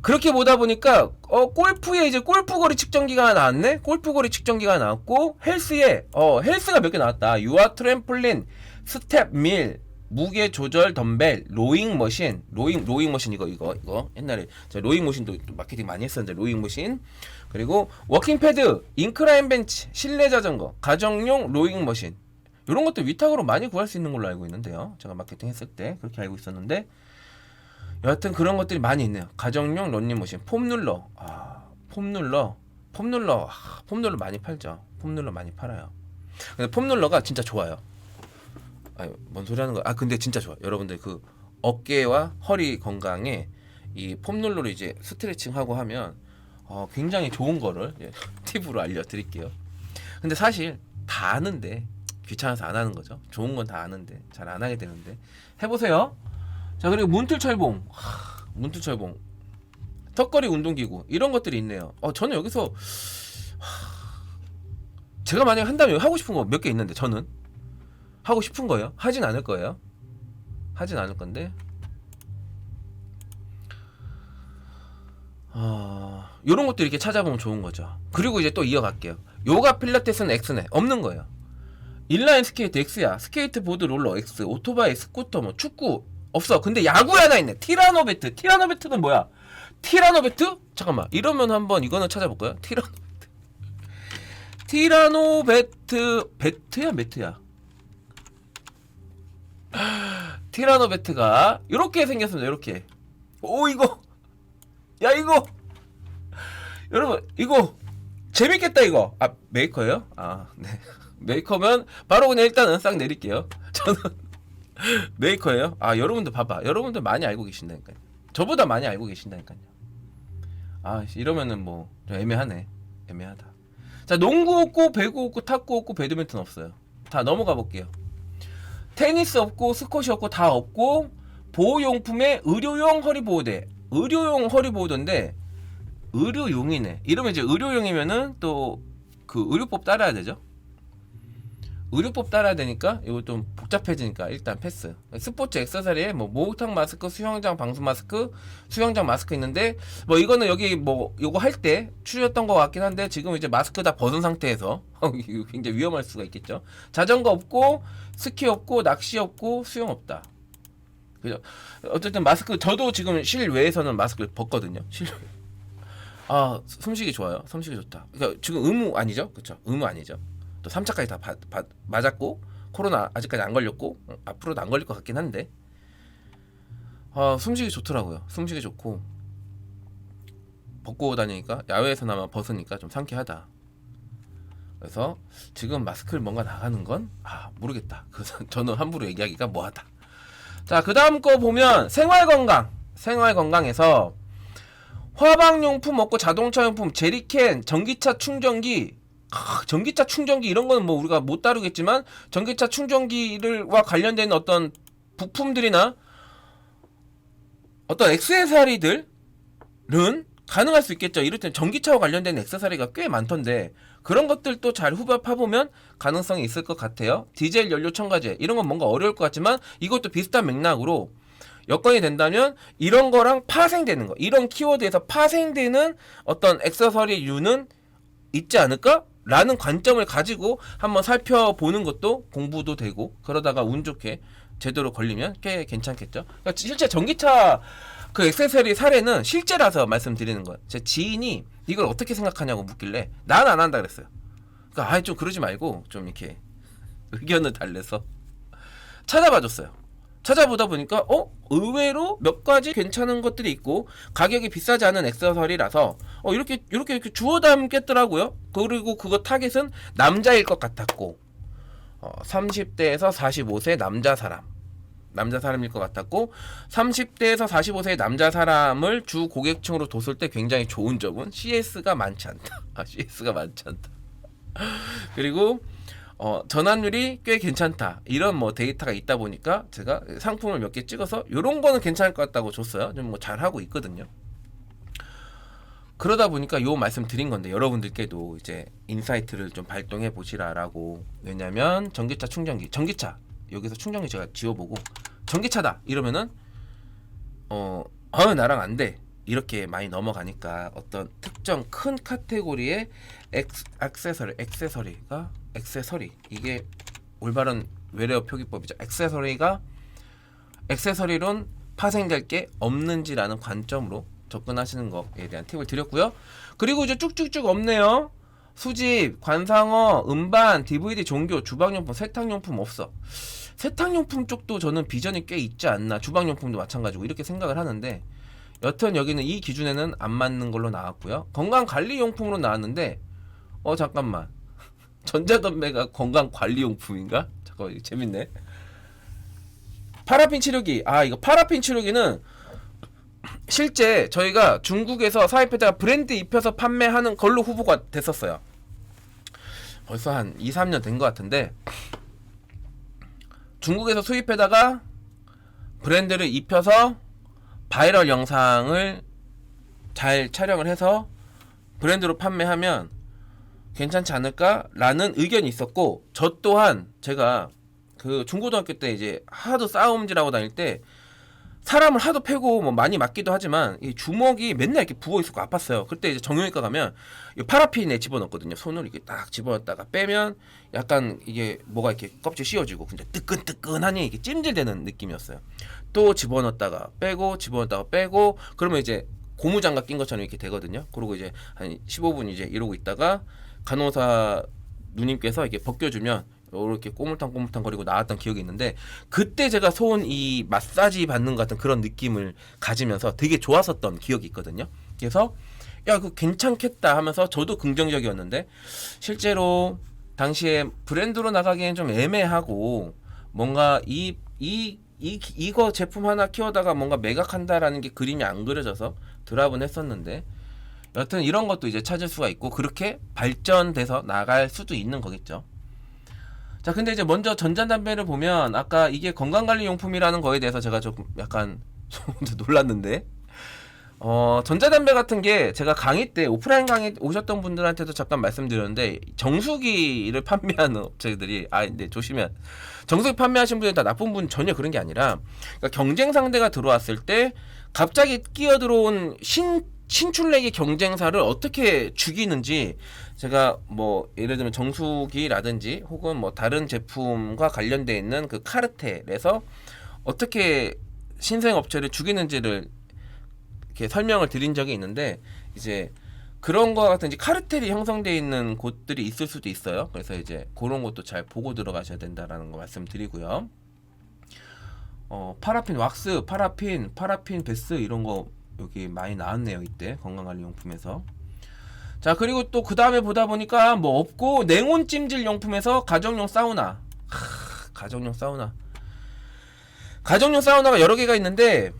Speaker 1: 그렇게 보다 보니까 골프에 이제 골프거리 측정기가 나왔네. 골프거리 측정기가 나왔고 헬스에 헬스가 몇 개 나왔다. 유아 트램폴린, 스텝 밀, 무게 조절 덤벨, 로잉 머신 이거 옛날에 제가 로잉 머신도 마케팅 많이 했었는데 로잉 머신, 그리고 워킹 패드, 인클라인 벤치, 실내 자전거, 가정용 로잉 머신, 이런 것도 위탁으로 많이 구할 수 있는 걸로 알고 있는데요. 제가 마케팅 했을 때 그렇게 알고 있었는데 여하튼 그런 것들이 많이 있네요. 가정용 런닝머신, 폼룰러, 폼룰러 많이 팔죠. 폼룰러 많이 팔아요. 근데 폼룰러가 진짜 좋아요. 뭔 소리 하는 거야? 근데 진짜 좋아. 여러분들 그 어깨와 허리 건강에 이 폼룰러로 이제 스트레칭하고 하면 굉장히 좋은 거를 팁으로 알려드릴게요. 근데 사실 다 아는데 귀찮아서 안 하는 거죠. 좋은 건 다 아는데 잘 안 하게 되는데 해보세요. 자, 그리고 문틀철봉, 턱걸이 운동기구 이런 것들이 있네요. 저는 여기서 제가 만약에 한다면 하고 싶은 거 몇 개 있는데 저는 하고 싶은 거예요. 하진 않을 거예요. 하진 않을 건데 요런 것도 이렇게 찾아보면 좋은 거죠. 그리고 이제 또 이어갈게요. 요가 필라테스는 X네. 없는 거예요. 인라인 스케이트 X야. 스케이트보드 롤러 X, 오토바이, 스쿠터, 뭐 축구 없어. 근데 야구에 하나 있네. 티라노베트. 티라노베트는 뭐야? 티라노베트? 잠깐만. 이러면 한번 이거는 찾아볼까요? 티라노베트. 베트야 매트야? 티라노베트가 이렇게 생겼습니다. 이렇게. 이거. 야, 이거. 여러분, 이거 재밌겠다 이거. 메이커예요? 네. 메이커면 바로 그냥 일단은 싹 내릴게요. 저는 메이커예요. 여러분들 봐봐. 여러분들 많이 알고 계신다니까요. 저보다 많이 알고 계신다니까요. 이러면은 뭐 좀 애매하네. 애매하다. 자, 농구 없고 배구 없고 탁구 없고 배드민턴 없어요. 다 넘어가 볼게요. 테니스 없고 스쿼시 없고 다 없고 보호용품에 의료용 허리보호대. 의료용 허리보호대인데 의료용이네. 이러면 이제 의료용이면은 또 그 의료법 따라야 되죠. 의료법 따라야 되니까 이거 좀 복잡해지니까 일단 패스. 스포츠 액세서리에 뭐 목욕탕 마스크, 수영장 방수 마스크, 수영장 마스크 있는데 뭐 이거는 여기 뭐 요거 할 때 추렸던 것 같긴 한데 지금 이제 마스크 다 벗은 상태에서 이거 굉장히 위험할 수가 있겠죠. 자전거 없고 스키 없고 낚시 없고 수영 없다. 그죠? 어쨌든 마스크 저도 지금 실외에서는 마스크를 벗거든요. 실외. 숨쉬기 좋아요. 숨쉬기 좋다. 그러니까 지금 의무 아니죠? 그렇죠? 의무 아니죠? 또 3차까지 다 맞았고 코로나 아직까지 안 걸렸고 앞으로도 안 걸릴 것 같긴 한데 숨쉬기 좋더라고요. 숨쉬기 좋고 벗고 다니니까 야외에서나마 벗으니까 좀 상쾌하다. 그래서 지금 마스크를 뭔가 나가는 건 모르겠다. 그래서 저는 함부로 얘기하기가 뭐하다. 자, 그 다음 거 보면 생활건강에서 화방용품 없고 자동차용품, 제리캔, 전기차 충전기 이런 거는 뭐 우리가 못 다루겠지만 전기차 충전기와 관련된 어떤 부품들이나 어떤 액세서리들은 가능할 수 있겠죠. 이를테면 전기차와 관련된 액세서리가 꽤 많던데 그런 것들도 잘 후벼파보면 가능성이 있을 것 같아요. 디젤 연료 첨가제 이런 건 뭔가 어려울 것 같지만 이것도 비슷한 맥락으로 여건이 된다면 이런 거랑 파생되는 거, 이런 키워드에서 파생되는 어떤 액세서리류는 있지 않을까? 라는 관점을 가지고 한번 살펴보는 것도 공부도 되고 그러다가 운 좋게 제대로 걸리면 꽤 괜찮겠죠. 그러니까 실제 전기차 그 액세서리 사례는 실제라서 말씀드리는 거예요. 제 지인이 이걸 어떻게 생각하냐고 묻길래 난 안 한다 그랬어요. 그러니까 좀 그러지 말고 좀 이렇게 의견을 달래서 찾아봐줬어요. 찾아보다 보니까 의외로 몇 가지 괜찮은 것들이 있고 가격이 비싸지 않은 액세서리라서 이렇게 주워 담겠더라고요. 그리고 그거 타겟은 남자일 것 같았고 30대에서 45세 남자 사람일 것 같았고 30대에서 45세의 남자 사람을 주 고객층으로 뒀을 때 굉장히 좋은 점은 CS가 많지 않다. CS가 많지 않다. 그리고 전환율이 꽤 괜찮다. 이런 뭐 데이터가 있다 보니까 제가 상품을 몇 개 찍어서 요런 거는 괜찮을 것 같다고 줬어요. 좀 뭐 잘하고 있거든요. 그러다 보니까 요 말씀 드린 건데 여러분들께도 이제 인사이트를 좀 발동해 보시라라고. 왜냐면 전기차 충전기, 전기차 여기서 충전기 제가 지워보고 전기차다 이러면은 나랑 안 돼. 이렇게 많이 넘어가니까 어떤 특정 큰 카테고리의 액세서리 이게 올바른 외래어 표기법이죠. 액세서리론 파생될 게 없는지라는 관점으로 접근하시는 것에 대한 팁을 드렸고요. 그리고 이제 쭉쭉쭉 없네요. 수집, 관상어, 음반, DVD, 종교, 주방용품, 세탁용품 없어. 세탁용품 쪽도 저는 비전이 꽤 있지 않나. 주방용품도 마찬가지고 이렇게 생각을 하는데 여튼 여기는 이 기준에는 안 맞는 걸로 나왔고요. 건강관리용품으로 나왔는데 잠깐만. 전자담배가 건강관리용품인가? 잠깐만 이거 재밌네. 파라핀 치료기. 이거 파라핀 치료기는 실제 저희가 중국에서 사입에다가 브랜드 입혀서 판매하는 걸로 후보가 됐었어요. 벌써 한 2, 3년 된 것 같은데 중국에서 수입해다가 브랜드를 입혀서 바이럴 영상을 잘 촬영을 해서 브랜드로 판매하면 괜찮지 않을까라는 의견이 있었고, 저 또한 제가 그 중고등학교 때 이제 하도 싸움질하고 다닐 때 사람을 하도 패고 뭐 많이 맞기도 하지만 이 주먹이 맨날 이렇게 부어 있었고 아팠어요. 그때 이제 정형외과 가면 이 파라핀에 집어넣거든요. 손을 이렇게 딱 집어넣었다가 빼면 약간 이게 뭐가 이렇게 껍질 씌워지고 근데 뜨끈뜨끈하니 이게 찜질되는 느낌이었어요. 또 집어넣었다가 빼고 집어넣었다가 빼고 그러면 이제 고무장갑 낀 것처럼 이렇게 되거든요. 그리고 이제 한 15분 이제 이러고 있다가 간호사 누님께서 이렇게 벗겨주면 이렇게 꼬물탕꼬물탕 거리고 나왔던 기억이 있는데, 그때 제가 손 이 마사지 받는 것 같은 그런 느낌을 가지면서 되게 좋았었던 기억이 있거든요. 그래서 야 그거 괜찮겠다 하면서 저도 긍정적이었는데 실제로 당시에 브랜드로 나가기엔 좀 애매하고 뭔가 이거 제품 하나 키워다가 뭔가 매각한다라는 게 그림이 안 그려져서 드랍은 했었는데, 여튼 이런 것도 이제 찾을 수가 있고 그렇게 발전돼서 나갈 수도 있는 거겠죠. 자, 근데 이제 먼저 전자담배를 보면 아까 이게 건강관리용품이라는 거에 대해서 제가 조금 약간 놀랐는데, 전자담배 같은 게 제가 강의 때 오프라인 강의 오셨던 분들한테도 잠깐 말씀드렸는데, 정수기를 판매하는 업체들이 근데 조심해야, 정수기 판매하신 분들이 다 나쁜 분 전혀 그런 게 아니라, 그러니까 경쟁 상대가 들어왔을 때 갑자기 끼어 들어온 신출내기 경쟁사를 어떻게 죽이는지, 제가 뭐 예를 들면 정수기라든지 혹은 뭐 다른 제품과 관련돼 있는 그 카르텔에서 어떻게 신생 업체를 죽이는지를 이렇게 설명을 드린 적이 있는데, 이제 그런 거 같은 이제 카르텔이 형성돼 있는 곳들이 있을 수도 있어요. 그래서 이제 그런 것도 잘 보고 들어가셔야 된다라는 거 말씀드리고요. 파라핀 왁스, 파라핀 베스 이런 거 여기 많이 나왔네요. 이때 건강관리용품에서. 자, 그리고 또 그 다음에 보다 보니까 뭐 없고, 냉온 찜질 용품에서 가정용 사우나. 가정용 사우나가 여러 개가 있는데,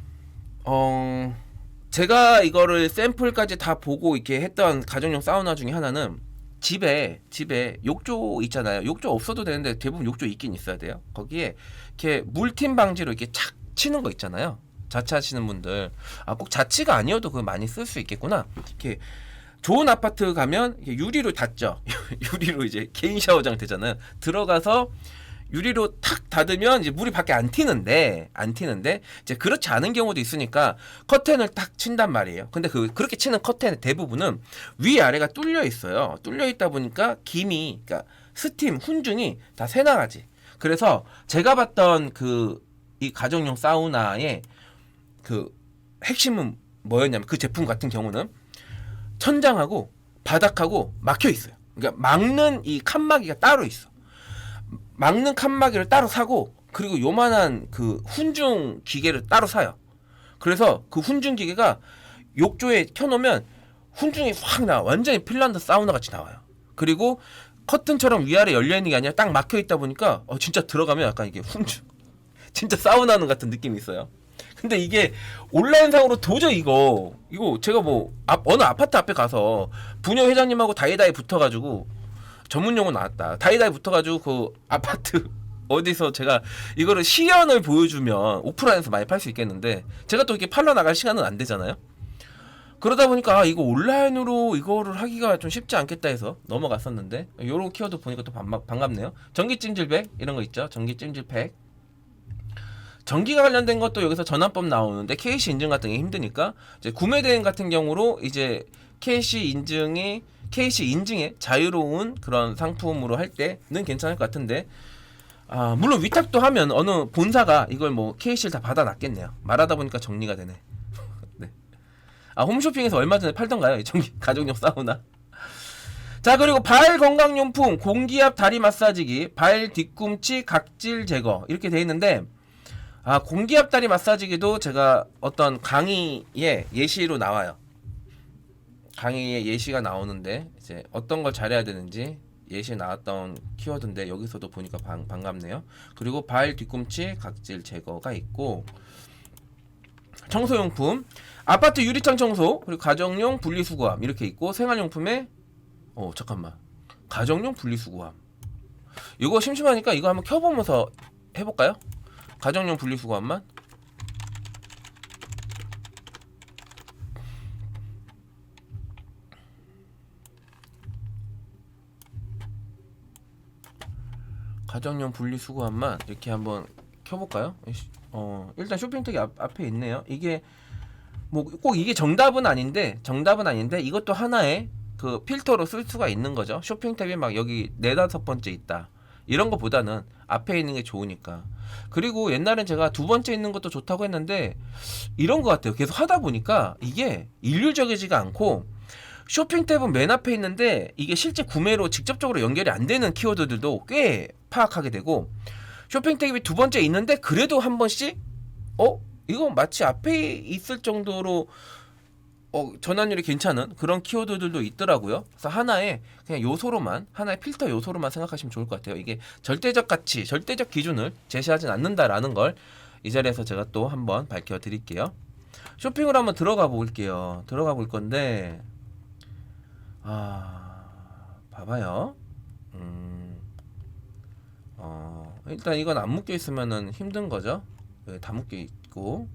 Speaker 1: 제가 이거를 샘플까지 다 보고 이렇게 했던 가정용 사우나 중에 하나는 집에 욕조 있잖아요. 욕조 없어도 되는데 대부분 욕조 있긴 있어야 돼요. 거기에 이렇게 물팀 방지로 이렇게 착 치는 거 있잖아요. 자취하시는 분들, 꼭 자취가 아니어도 그거 많이 쓸 수 있겠구나. 이렇게 좋은 아파트 가면 유리로 닫죠. 유리로 이제 개인 샤워장 되잖아요. 들어가서 유리로 탁 닫으면 이제 물이 밖에 안 튀는데 이제 그렇지 않은 경우도 있으니까 커튼을 딱 친단 말이에요. 근데 그렇게 치는 커튼의 대부분은 위 아래가 뚫려 있어요. 뚫려 있다 보니까 그러니까 스팀 훈증이 다 새나가지. 그래서 제가 봤던 이 가정용 사우나의 그 핵심은 뭐였냐면, 그 제품 같은 경우는 천장하고 바닥하고 막혀 있어요. 그러니까 막는 이 칸막이가 따로 있어. 막는 칸막이를 따로 사고, 그리고 요만한 그 훈중 기계를 따로 사요. 그래서 그 훈중 기계가 욕조에 켜놓으면 훈중이 확 나와. 완전히 핀란드 사우나 같이 나와요. 그리고 커튼처럼 위아래 열려있는 게 아니라 딱 막혀있다 보니까 진짜 들어가면 약간 이게 훈중 진짜 사우나는 같은 느낌이 있어요. 근데 이게 온라인상으로 도저히 이거 제가 뭐 어느 아파트 앞에 가서 부녀 회장님하고 다이다이 붙어가지고, 전문용어 나왔다, 다이다이 붙어가지고 그 아파트 어디서 제가 이거를 시연을 보여주면 오프라인에서 많이 팔 수 있겠는데, 제가 또 이렇게 팔러 나갈 시간은 안 되잖아요. 그러다 보니까 이거 온라인으로 이거를 하기가 좀 쉽지 않겠다 해서 넘어갔었는데, 요런 키워드 보니까 또 반갑네요. 전기 찜질팩 이런 거 있죠. 전기 찜질팩. 전기가 관련된 것도 여기서 전환법 나오는데, KC 인증 같은 게 힘드니까 이제 구매 대행 같은 경우로 이제 KC 인증에 자유로운 그런 상품으로 할 때는 괜찮을 것 같은데, 물론 위탁도 하면 어느 본사가 이걸 뭐 KC를 다 받아놨겠네요. 말하다 보니까 정리가 되네. 네. 홈쇼핑에서 얼마 전에 팔던가요? 이 전기 가정용 사우나. 자, 그리고 발 건강용품, 공기압 다리 마사지기, 발 뒤꿈치 각질 제거 이렇게 돼 있는데, 공기압 다리 마사지기도 제가 어떤 강의에 예시로 나와요. 강의에 예시가 나오는데 이제 어떤 걸 잘해야 되는지 예시에 나왔던 키워드인데, 여기서도 보니까 반갑네요. 그리고 발 뒤꿈치 각질 제거가 있고, 청소용품, 아파트 유리창 청소, 그리고 가정용 분리수거함 이렇게 있고, 생활용품에 잠깐만, 가정용 분리수거함, 이거 심심하니까 이거 한번 켜보면서 해볼까요? 가정용 분리수거함만. 가정용 분리수거함만 이렇게 한번 켜볼까요? 일단 쇼핑택이 앞에 있네요. 이게 뭐 꼭 이게 정답은 아닌데 이것도 하나의 그 필터로 쓸 수가 있는 거죠. 쇼핑 탭이 막 여기 4-5번째 있다, 이런 거보다는 앞에 있는 게 좋으니까. 그리고 옛날엔 제가 2번째 있는 것도 좋다고 했는데, 이런 것 같아요. 계속 하다 보니까 이게 일률적이지가 않고, 쇼핑 탭은 맨 앞에 있는데 이게 실제 구매로 직접적으로 연결이 안 되는 키워드들도 꽤 파악하게 되고, 쇼핑 탭이 2번째 있는데 그래도 한 번씩 이거 마치 앞에 있을 정도로 전환율이 괜찮은 그런 키워드들도 있더라고요. 그래서 하나의 그냥 요소로만, 하나의 필터 요소로만 생각하시면 좋을 것 같아요. 이게 절대적 가치, 절대적 기준을 제시하진 않는다라는 걸 이 자리에서 제가 또 한번 밝혀드릴게요. 쇼핑을 한번 들어가 볼게요. 들어가 볼 건데, 봐봐요. 일단 이건 안 묶여 있으면은 힘든 거죠. 다 묶여 있고,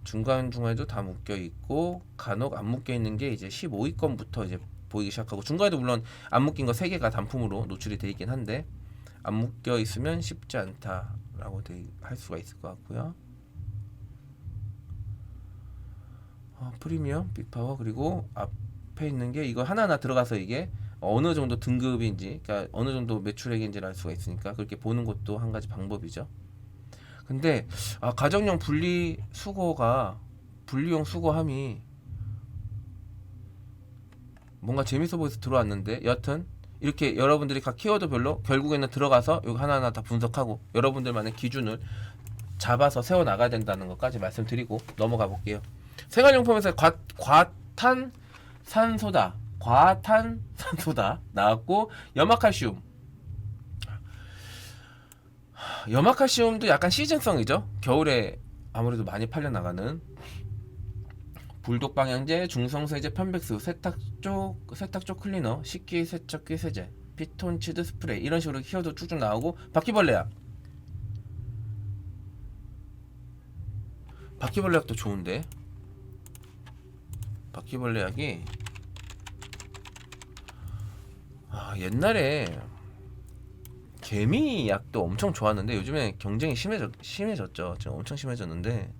Speaker 1: 중간중간에도 다 묶여 있고, 간혹 안 묶여 있는 게 이제 15위권부터 이제 보이기 시작하고, 중간에도 물론 안 묶인 거 3개가 단품으로 노출이 되어 있긴 한데, 안 묶여 있으면 쉽지 않다라고 할 수가 있을 것 같고요. 프리미엄, 빅파워, 그리고 앞에 있는 게 이거 하나하나 들어가서 이게 어느 정도 등급인지, 그러니까 어느 정도 매출액인지를 알 수가 있으니까 그렇게 보는 것도 한 가지 방법이죠. 근데 가정용 분리용 수거함이 뭔가 재밌어 보여서 들어왔는데, 여하튼 이렇게 여러분들이 각 키워드별로 결국에는 들어가서 여기 하나하나 다 분석하고 여러분들만의 기준을 잡아서 세워 나가야 된다는 것까지 말씀드리고 넘어가 볼게요. 생활용품에서 과탄산소다 나왔고, 염화칼슘도 약간 시즌성이죠. 겨울에 아무래도 많이 팔려 나가는 불독 방향제, 중성세제, 편백수, 세탁조 클리너, 식기 세척기 세제, 피톤치드 스프레이, 이런 식으로 키워드 쭉쭉 나오고, 바퀴벌레약 바퀴벌레약도 좋은데, 바퀴벌레약이 옛날에 개미약도 엄청 좋았는데 요즘에 경쟁이 심해졌죠. 지금 엄청 심해졌는데,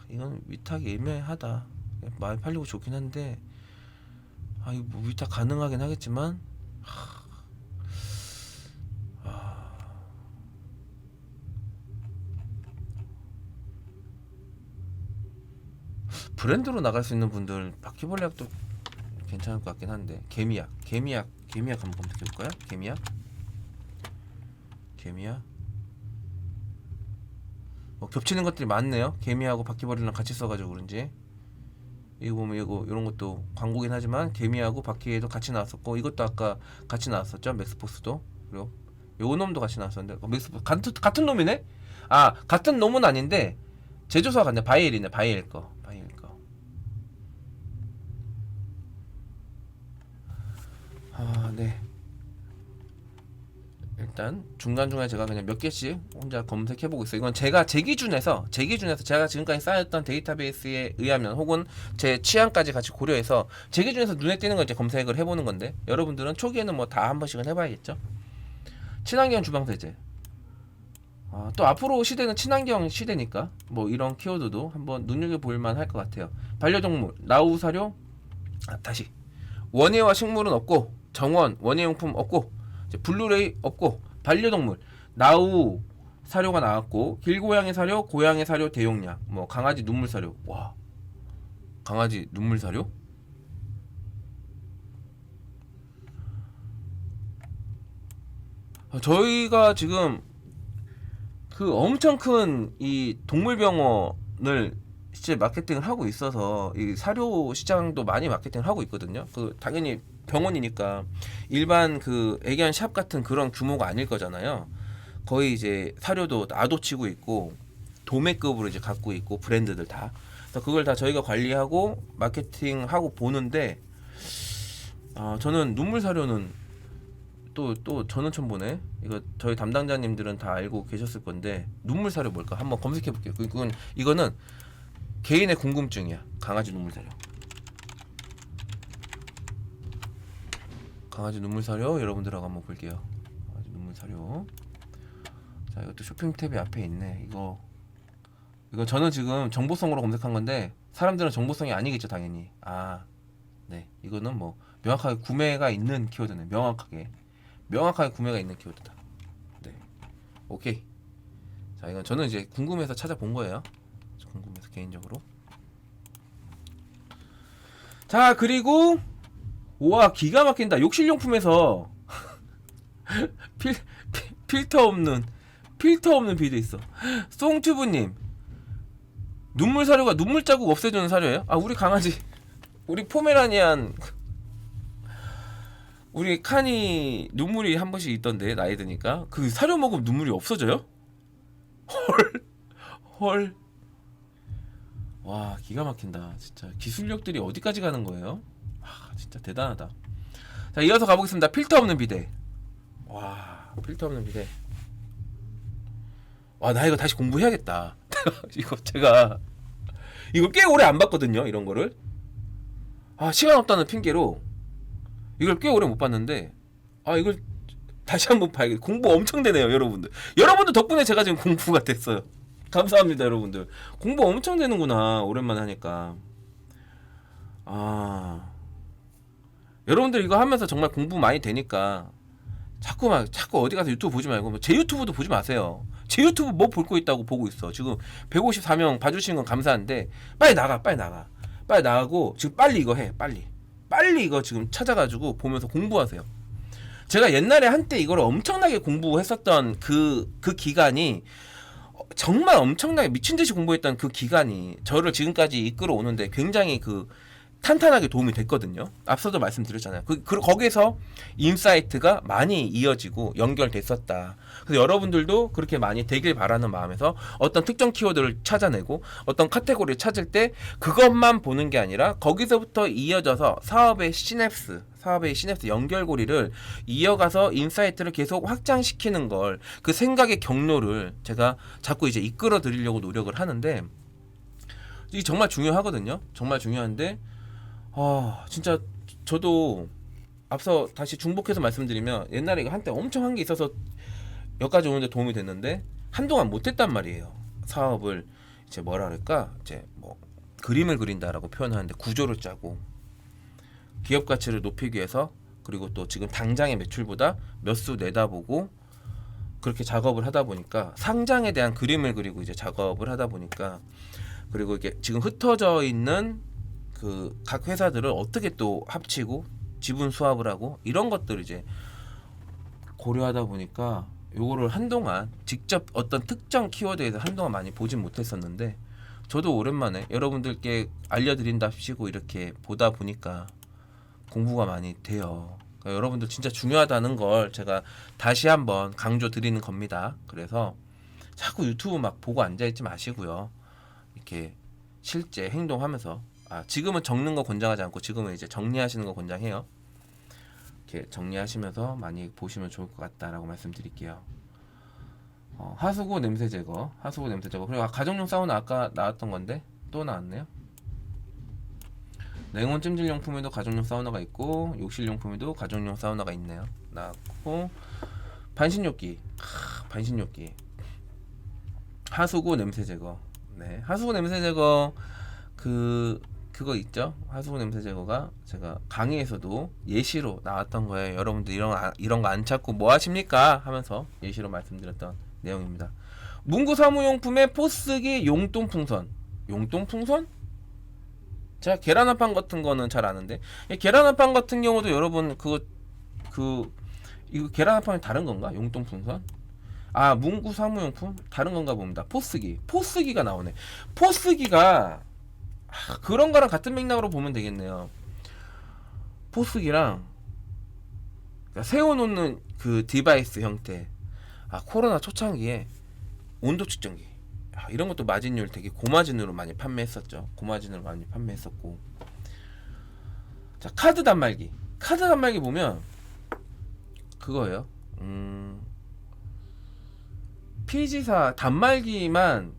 Speaker 1: 이건 위탁이 애매하다. 많이 팔리고 좋긴 한데, 이거 뭐 위탁 가능하긴 하겠지만, 브랜드로 나갈 수 있는 분들 바퀴벌레약도 괜찮을 것 같긴 한데. 개미약 한번 검색해 볼까요? 개미약 겹치는 것들이 많네요. 개미하고 바퀴벌레랑 같이 써가지고 그런지. 이거 보면 이거 이런 것도 광고긴 하지만 개미하고 바퀴에도 같이 나왔었고, 이것도 아까 같이 나왔었죠. 맥스포스도. 그리고 요 놈도 같이 나왔었는데 맥스포스 같은 놈이네? 아, 같은 놈은 아닌데 제조사가 같네. 바이엘이네. 바이엘 거. 아, 네. 일단 중간중간에 제가 그냥 몇 개씩 혼자 검색해보고 있어요. 이건 제가 제 기준에서 제가 지금까지 쌓였던 데이터베이스에 의하면, 혹은 제 취향까지 같이 고려해서 제 기준에서 눈에 띄는 걸 이제 검색을 해보는 건데, 여러분들은 초기에는 뭐 다 한 번씩은 해봐야겠죠. 친환경 주방세제. 또 앞으로 시대는 친환경 시대니까 뭐 이런 키워드도 한번 눈여겨볼만 할 것 같아요. 반려동물 나우 사료, 다시 원예와 식물은 없고, 정원 원예용품 없고, 이제 블루레이 없고, 반려동물 나우 사료가 나왔고, 길고양이 사료, 고양이 사료 대용량, 뭐 강아지 눈물 사료. 와, 강아지 눈물 사료? 저희가 지금 그 엄청 큰 이 동물병원을 실제 마케팅을 하고 있어서 이 사료 시장도 많이 마케팅을 하고 있거든요. 그 당연히 병원이니까 일반 그 애견 샵 같은 그런 규모가 아닐 거잖아요. 거의 이제 사료도 나도 치고 있고 도매급으로 이제 갖고 있고, 브랜드들 다. 그래서 그걸 다 저희가 관리하고 마케팅하고 보는데, 저는 눈물 사료는 또 저는 처음 보네. 이거 저희 담당자님들은 다 알고 계셨을 건데, 눈물 사료 뭘까? 한번 검색해 볼게요. 이거는 개인의 궁금증이야. 강아지 눈물 사료. 강아지 눈물 사료 여러분들하고 한번 볼게요. 강아지 눈물 사료. 자, 이것도 쇼핑 탭이 앞에 있네. 이거 저는 지금 정보성으로 검색한 건데, 사람들은 정보성이 아니겠죠, 당연히. 네. 이거는 뭐 명확하게 구매가 있는 키워드네. 명확하게 구매가 있는 키워드다. 네. 오케이. 자, 이건 저는 이제 궁금해서 찾아본 거예요. 궁금해서 개인적으로. 자, 그리고 우와, 기가 막힌다. 욕실용품에서 필터 없는 비도 있어. 송튜브님, 눈물 사료가 눈물 자국 없애주는 사료예요? 우리 강아지, 우리 포메라니안, 우리 칸이 눈물이 한 번씩 있던데, 나이 드니까. 그 사료 먹으면 눈물이 없어져요? 헐. 와, 기가 막힌다. 진짜 기술력들이 어디까지 가는 거예요? 진짜 대단하다. 자, 이어서 가보겠습니다. 필터 없는 비데. 와, 필터 없는 비데. 와, 나 이거 다시 공부해야겠다. 제가 이거 꽤 오래 안 봤거든요, 이런 거를. 시간 없다는 핑계로 이걸 꽤 오래 못 봤는데, 이걸 다시 한번 봐야겠다. 공부 엄청 되네요, 여러분들. 여러분들 덕분에 제가 지금 공부가 됐어요. 감사합니다, 여러분들. 공부 엄청 되는구나, 오랜만에 하니까. 여러분들 이거 하면서 정말 공부 많이 되니까 자꾸 어디 가서 유튜브 보지 말고, 제 유튜브도 보지 마세요. 제 유튜브 뭐 볼 거 있다고 보고 있어. 지금 154명 봐주시는 건 감사한데, 빨리 나가고 지금 빨리 이거 해. 빨리 이거 지금 찾아가지고 보면서 공부하세요. 제가 옛날에 한때 이걸 엄청나게 공부했었던 그 기간이, 정말 엄청나게 미친듯이 공부했던 그 기간이 저를 지금까지 이끌어 오는데 굉장히 탄탄하게 도움이 됐거든요. 앞서도 말씀드렸잖아요. 거기서 인사이트가 많이 이어지고 연결됐었다. 그래서 여러분들도 그렇게 많이 되길 바라는 마음에서 어떤 특정 키워드를 찾아내고 어떤 카테고리를 찾을 때 그것만 보는 게 아니라 거기서부터 이어져서 사업의 시냅스 연결고리를 이어가서 인사이트를 계속 확장시키는 걸, 그 생각의 경로를 제가 자꾸 이제 이끌어 드리려고 노력을 하는데, 이게 정말 중요하거든요. 정말 중요한데, 진짜 저도 앞서 다시 중복해서 말씀드리면, 옛날에 이거 한때 엄청 한 게 있어서 여기까지 오는데 도움이 됐는데 한동안 못했단 말이에요. 사업을 이제 뭐라 그럴까, 이제 뭐 그림을 그린다라고 표현하는데 구조를 짜고 기업 가치를 높이기 위해서, 그리고 또 지금 당장의 매출보다 몇 수 내다보고 그렇게 작업을 하다 보니까, 상장에 대한 그림을 그리고 이제 작업을 하다 보니까, 그리고 이게 지금 흩어져 있는 그 각 회사들을 어떻게 또 합치고 지분 수합을 하고 이런 것들을 이제 고려하다 보니까 요거를 한동안 직접 어떤 특정 키워드에 대해서 한동안 많이 보진 못했었는데 저도 오랜만에 여러분들께 알려드린답시고 이렇게 보다 보니까 공부가 많이 돼요. 그러니까 여러분들 진짜 중요하다는 걸 제가 다시 한번 강조 드리는 겁니다. 그래서 자꾸 유튜브 막 보고 앉아있지 마시고요. 이렇게 실제 행동하면서 지금은 적는 거 권장하지 않고 지금은 이제 정리하시는 거 권장해요. 이렇게 정리하시면서 많이 보시면 좋을 것 같다라고 말씀드릴게요. 하수구 냄새 제거, 그리고 가정용 사우나 아까 나왔던 건데 또 나왔네요. 냉온 찜질용품에도 가정용 사우나가 있고 욕실용품에도 가정용 사우나가 있네요. 나왔고 반신욕기, 반신욕기, 하수구 냄새 제거. 네, 하수구 냄새 제거 그거 있죠? 하수구 냄새 제거가 제가 강의에서도 예시로 나왔던 거예요. 여러분들 이런 거 안 찾고 뭐 하십니까? 하면서 예시로 말씀드렸던 내용입니다. 문구 사무용품의 포스기 용돈 풍선. 용돈 풍선? 제가 계란 한판 같은 거는 잘 아는데 계란 한판 같은 경우도 여러분 이거 계란 한판이 다른 건가? 용돈 풍선? 문구 사무용품 다른 건가 봅니다. 포스기가 나오네. 포스기가 그런 거랑 같은 맥락으로 보면 되겠네요. 포스기랑 세워놓는 그 디바이스 형태. 코로나 초창기에 온도 측정기. 이런 것도 마진율 되게 고마진으로 많이 판매했었죠. 고마진으로 많이 판매했었고. 자, 카드 단말기. 카드 단말기 보면 그거예요. PG사 단말기만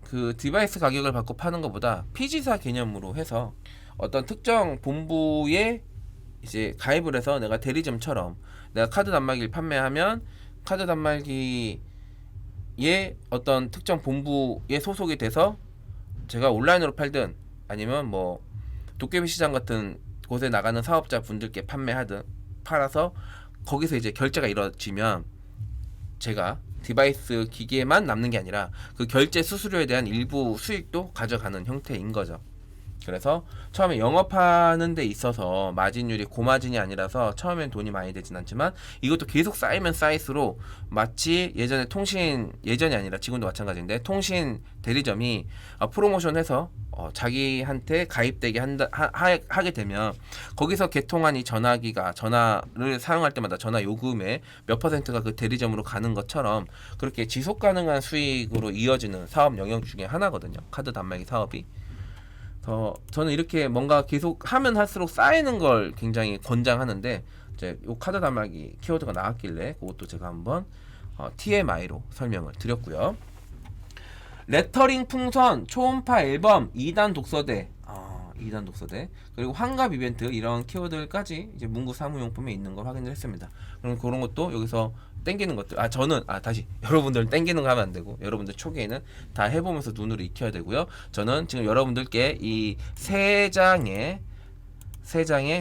Speaker 1: 그 디바이스 가격을 받고 파는 것보다 PG사 개념으로 해서 어떤 특정 본부에 이제 가입을 해서 내가 대리점처럼 내가 카드 단말기를 판매하면 카드 단말기에 어떤 특정 본부에 소속이 돼서 제가 온라인으로 팔든 아니면 뭐 도깨비 시장 같은 곳에 나가는 사업자 분들께 판매하든 팔아서 거기서 이제 결제가 이루어지면 제가 디바이스 기기에만 남는 게 아니라 그 결제 수수료에 대한 일부 수익도 가져가는 형태인 거죠. 그래서 처음에 영업하는 데 있어서 마진율이 고마진이 아니라서 처음엔 돈이 많이 되진 않지만 이것도 계속 쌓이면 쌓일수록 마치 예전이 아니라 지금도 마찬가지인데 통신 대리점이 프로모션해서 자기한테 가입되게 하게 되면 거기서 개통한 이 전화를 사용할 때마다 전화 요금의 몇 퍼센트가 그 대리점으로 가는 것처럼 그렇게 지속 가능한 수익으로 이어지는 사업 영역 중에 하나거든요. 카드 단말기 사업이. 저는 이렇게 뭔가 계속 하면 할수록 쌓이는 걸 굉장히 권장하는데 이제 요 카드 단말기 키워드가 나왔길래 그것도 제가 한번 TMI로 설명을 드렸고요. 레터링 풍선, 초음파 앨범, 2단 독서대, 2단 독서대, 그리고 환갑 이벤트 이런 키워드까지 이제 문구 사무용품에 있는 걸 확인을 했습니다. 그럼 그런 것도 여기서 땡기는 것들, 다시 여러분들 땡기는 거 하면 안 되고 여러분들 초기에는 다 해보면서 눈으로 익혀야 되고요. 저는 지금 여러분들께 이 세 장의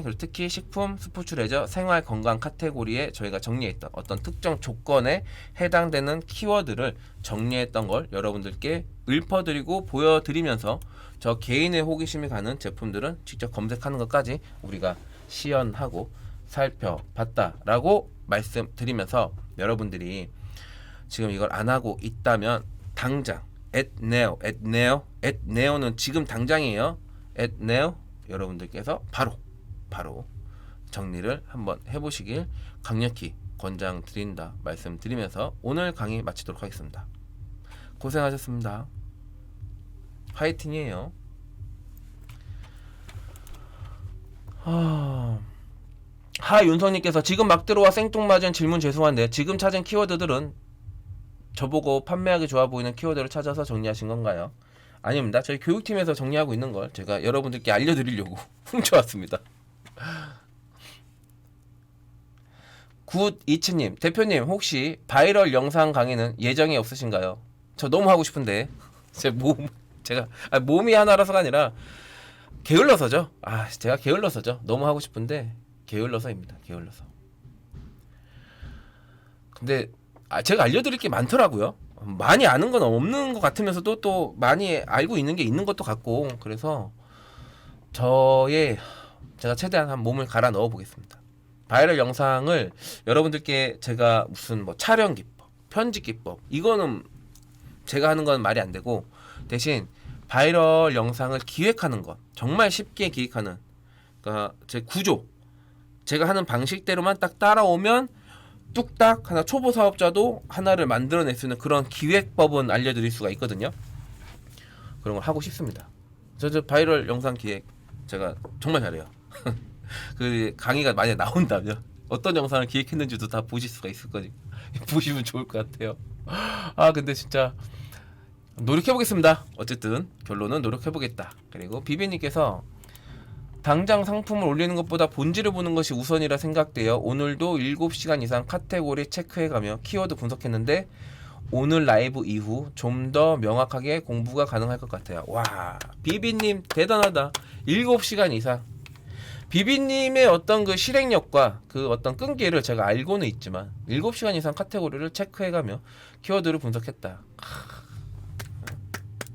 Speaker 1: 그리고 특히 식품, 스포츠, 레저, 생활 건강 카테고리에 저희가 정리했던 어떤 특정 조건에 해당되는 키워드를 정리했던 걸 여러분들께 읊어드리고 보여드리면서 저 개인의 호기심이 가는 제품들은 직접 검색하는 것까지 우리가 시연하고 살펴봤다라고 말씀드리면서 여러분들이 지금 이걸 안 하고 있다면 당장 at now는 지금 당장이에요. at now 여러분들께서 바로 정리를 한번 해보시길 강력히 권장드린다 말씀드리면서 오늘 강의 마치도록 하겠습니다. 고생하셨습니다. 화이팅이에요. 하윤성님께서 지금 막 들어와 생뚱맞은 질문 죄송한데 지금 찾은 키워드들은 저보고 판매하기 좋아 보이는 키워드를 찾아서 정리하신 건가요? 아닙니다. 저희 교육팀에서 정리하고 있는 걸 제가 여러분들께 알려드리려고 훔쳐왔습니다. 굿이츠님, 대표님 혹시 바이럴 영상 강의는 예정이 없으신가요? 저 너무 하고 싶은데 제가 몸이 하나라서가 아니라 게을러서죠. 제가 게을러서죠. 너무 하고 싶은데 게을러서입니다. 게을러서. 근데 제가 알려드릴 게 많더라고요. 많이 아는 건 없는 것 같으면서도 또 많이 알고 있는 게 있는 것도 같고 그래서 제가 최대한 한 몸을 갈아 넣어 보겠습니다. 바이럴 영상을 여러분들께 제가 무슨 뭐 촬영 기법, 편집 기법 이거는 제가 하는 건 말이 안 되고, 대신 바이럴 영상을 기획하는 것, 정말 쉽게 기획하는, 그러니까 제 구조, 제가 하는 방식대로만 딱 따라오면 뚝딱 하나 초보 사업자도 하나를 만들어낼 수 있는 그런 기획법은 알려드릴 수가 있거든요. 그런 걸 하고 싶습니다. 저 바이럴 영상 기획 제가 정말 잘해요. 그 강의가 만약 나온다면 어떤 영상을 기획했는지도 다 보실 수가 있을 거니까 보시면 좋을 것 같아요. 아 근데 진짜 노력해보겠습니다. 어쨌든 결론은 노력해보겠다. 그리고 비비님께서 당장 상품을 올리는 것보다 본질을 보는 것이 우선이라 생각돼요. 오늘도 7시간 이상 카테고리 체크해가며 키워드 분석했는데 오늘 라이브 이후 좀 더 명확하게 공부가 가능할 것 같아요. 와, 비비님 대단하다. 7시간 이상. 비비님의 어떤 그 실행력과 그 어떤 끈기를 제가 알고는 있지만 7시간 이상 카테고리를 체크해가며 키워드를 분석했다.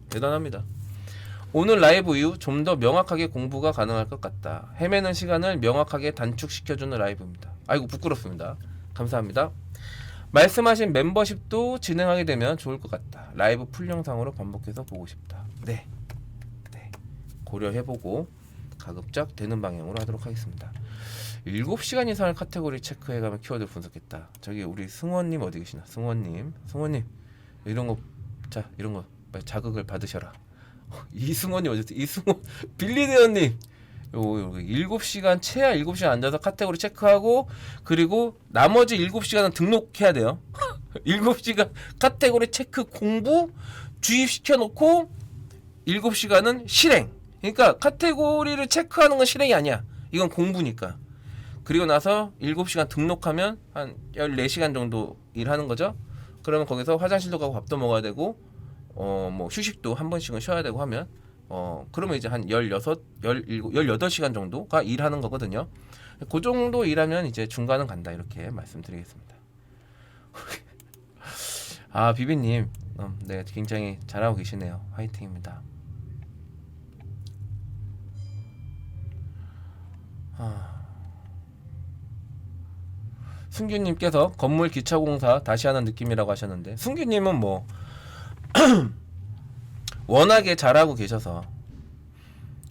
Speaker 1: 대단합니다. 오늘 라이브 이후 좀 더 명확하게 공부가 가능할 것 같다. 헤매는 시간을 명확하게 단축시켜주는 라이브입니다. 아이고 부끄럽습니다. 감사합니다. 말씀하신 멤버십도 진행하게 되면 좋을 것 같다. 라이브 풀 영상으로 반복해서 보고 싶다. 네, 고려해보고 가급적 되는 방향으로 하도록 하겠습니다. 7시간 이상을 카테고리 체크해가며 키워드 분석했다. 저기 우리 승원님 어디 계시나? 승원님 이런 거, 자 이런 거 빨리 자극을 받으셔라. 이승원이 어디 있어? 이승원 빌리대원님 요 7시간 최하 7시간 앉아서 카테고리 체크하고, 그리고 나머지 7시간은 등록해야 돼요. 7시간 카테고리 체크 공부 주입시켜 놓고 7시간은 실행. 그러니까 카테고리를 체크하는 건 실행이 아니야. 이건 공부니까. 그리고 나서 7시간 등록하면 한 14시간 정도 일하는 거죠. 그러면 거기서 화장실도 가고 밥도 먹어야 되고 뭐 휴식도 한 번씩은 쉬어야 되고 하면 그러면 이제 한 18시간 정도가 일하는 거거든요. 그 정도 일하면 이제 중간은 간다, 이렇게 말씀드리겠습니다. 아 비비님 네, 굉장히 잘하고 계시네요. 화이팅입니다. 승규님께서 건물 기차공사 다시 하는 느낌이라고 하셨는데, 승규님은 뭐 워낙에 잘하고 계셔서.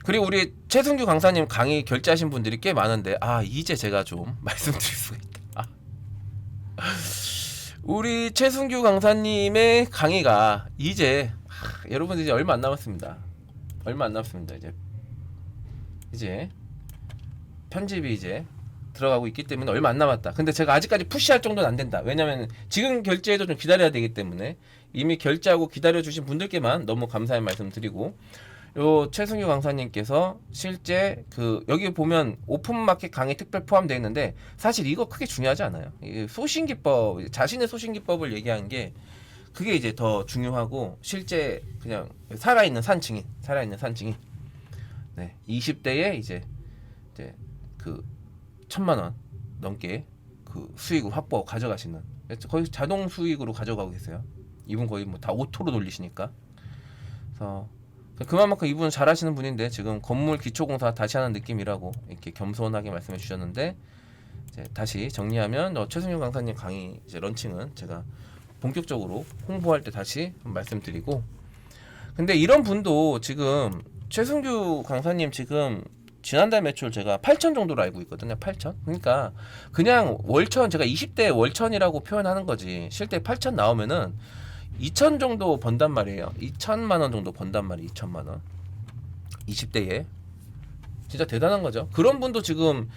Speaker 1: 그리고 우리 최승규 강사님 강의 결제하신 분들이 꽤 많은데, 이제 제가 좀 말씀드릴 수가 있다. 우리 최승규 강사님의 강의가 이제 여러분들 이제 얼마 안 남았습니다. 이제 편집이 이제 들어가고 있기 때문에 얼마 안 남았다. 근데 제가 아직까지 푸시할 정도는 안 된다. 왜냐면 지금 결제해도 좀 기다려야 되기 때문에 이미 결제하고 기다려주신 분들께만 너무 감사의 말씀 드리고, 요 최승규 강사님께서 실제 그 여기 보면 오픈마켓 강의 특별 포함되어 있는데, 사실 이거 크게 중요하지 않아요. 소신기법, 자신의 소신기법을 얘기하는 게 그게 이제 더 중요하고, 실제 그냥 살아있는 산증인 네, 20대에 이제 그 1,000만원 넘게 그 수익을 확보하고 가져가시는, 거의 자동 수익으로 가져가고 계세요. 이분 거의 뭐 다 오토로 돌리시니까. 그래서 그만큼 이분은 잘하시는 분인데, 지금 건물 기초공사 다시 하는 느낌이라고 이렇게 겸손하게 말씀해 주셨는데, 이제 다시 정리하면 최승윤 강사님 강의 이제 런칭은 제가 본격적으로 홍보할 때 다시 말씀드리고, 근데 이런 분도 지금 최승규 강사님 지금 지난달 매출 제가 8천 정도로 알고 있거든요. 8천. 그러니까 그냥 월천, 제가 20대 월천이라고 표현하는 거지, 실제 8천 나오면은 2천 정도 번단 말이에요. 2천만 원 정도 번단 말이에요. 2천만 원. 20대에 진짜 대단한 거죠. 그런 분도 지금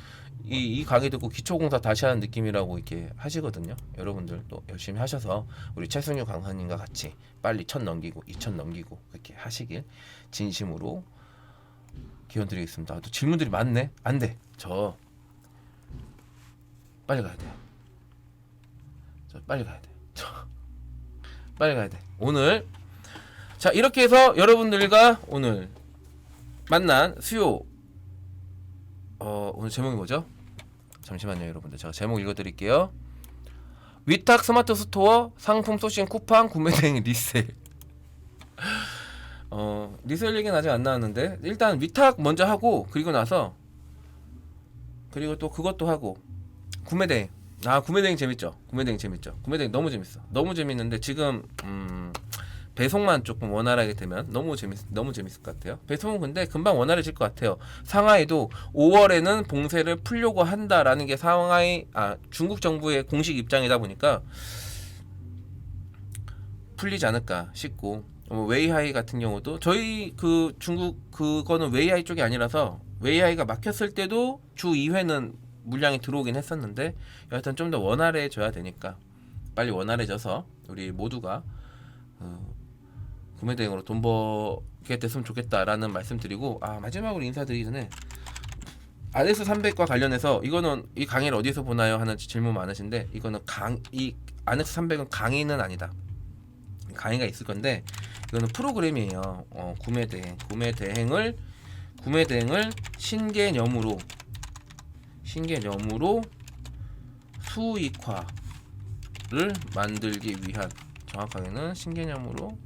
Speaker 1: 이 강의 듣고 기초공사 다시 하는 느낌이라고 이렇게 하시거든요. 여러분들 또 열심히 하셔서 우리 최승규 강사님과 같이 빨리 1,000 넘기고 2,000 넘기고 그렇게 하시길 진심으로 기원드리겠습니다. 또 질문들이 많네. 안 돼. 저 빨리 가야 돼요. 빨리 가야 돼. 오늘 자, 이렇게 해서 여러분들과 오늘 만난 수요 오늘 제목이 뭐죠? 잠시만요 여러분들, 제가 제목 읽어드릴게요. 위탁 스마트 스토어 상품 소싱 쿠팡 구매 대행 리셀. 리셀 얘기는 아직 안 나왔는데 일단 위탁 먼저 하고 그리고 나서 그리고 또 그것도 하고 구매대행. 구매대행 재밌죠. 구매대행 너무 재밌어. 너무 재밌는데 지금 배송만 조금 원활하게 되면 너무 재밌을 것 같아요. 배송은 근데 금방 원활해질 것 같아요. 상하이도 5월에는 봉쇄를 풀려고 한다라는 게 중국 정부의 공식 입장이다 보니까 풀리지 않을까 싶고, 웨이하이 같은 경우도 저희 그 중국 그거는 웨이하이 쪽이 아니라서 웨이하이가 막혔을 때도 주 2회는 물량이 들어오긴 했었는데 여하튼 좀 더 원활해져야 되니까 빨리 원활해져서 우리 모두가 구매 대행으로 돈 벌게 됐으면 좋겠다라는 말씀드리고, 마지막으로 인사드리기 전에 RS 300과 관련해서 이거는 이 강의를 어디서 보나요 하는 질문 많으신데, 이거는 이 RS 300은 강의는 아니다. 강의가 있을 건데 이거는 프로그램이에요. 구매 대행을 신개념으로 수익화를 만들기 위한, 정확하게는 신개념으로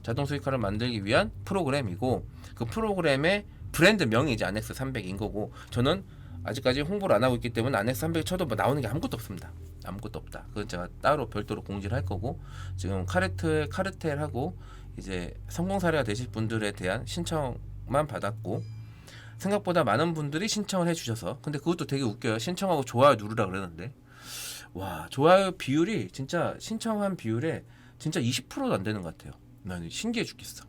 Speaker 1: 자동 수익화를 만들기 위한 프로그램이고, 그 프로그램의 브랜드 명이 이제 안엑스 300인 거고, 저는 아직까지 홍보를 안 하고 있기 때문에 안엑스 300 쳐도 뭐 나오는 게 아무것도 없습니다. 아무것도 없다. 그건 제가 따로 별도로 공지를 할 거고, 지금 카르텔하고 이제 성공 사례가 되실 분들에 대한 신청만 받았고, 생각보다 많은 분들이 신청을 해주셔서, 근데 그것도 되게 웃겨요. 신청하고 좋아요 누르라 그러는데, 와, 좋아요 비율이 진짜 신청한 비율에 진짜 20%도 안 되는 것 같아요. 난 신기해 죽겠어.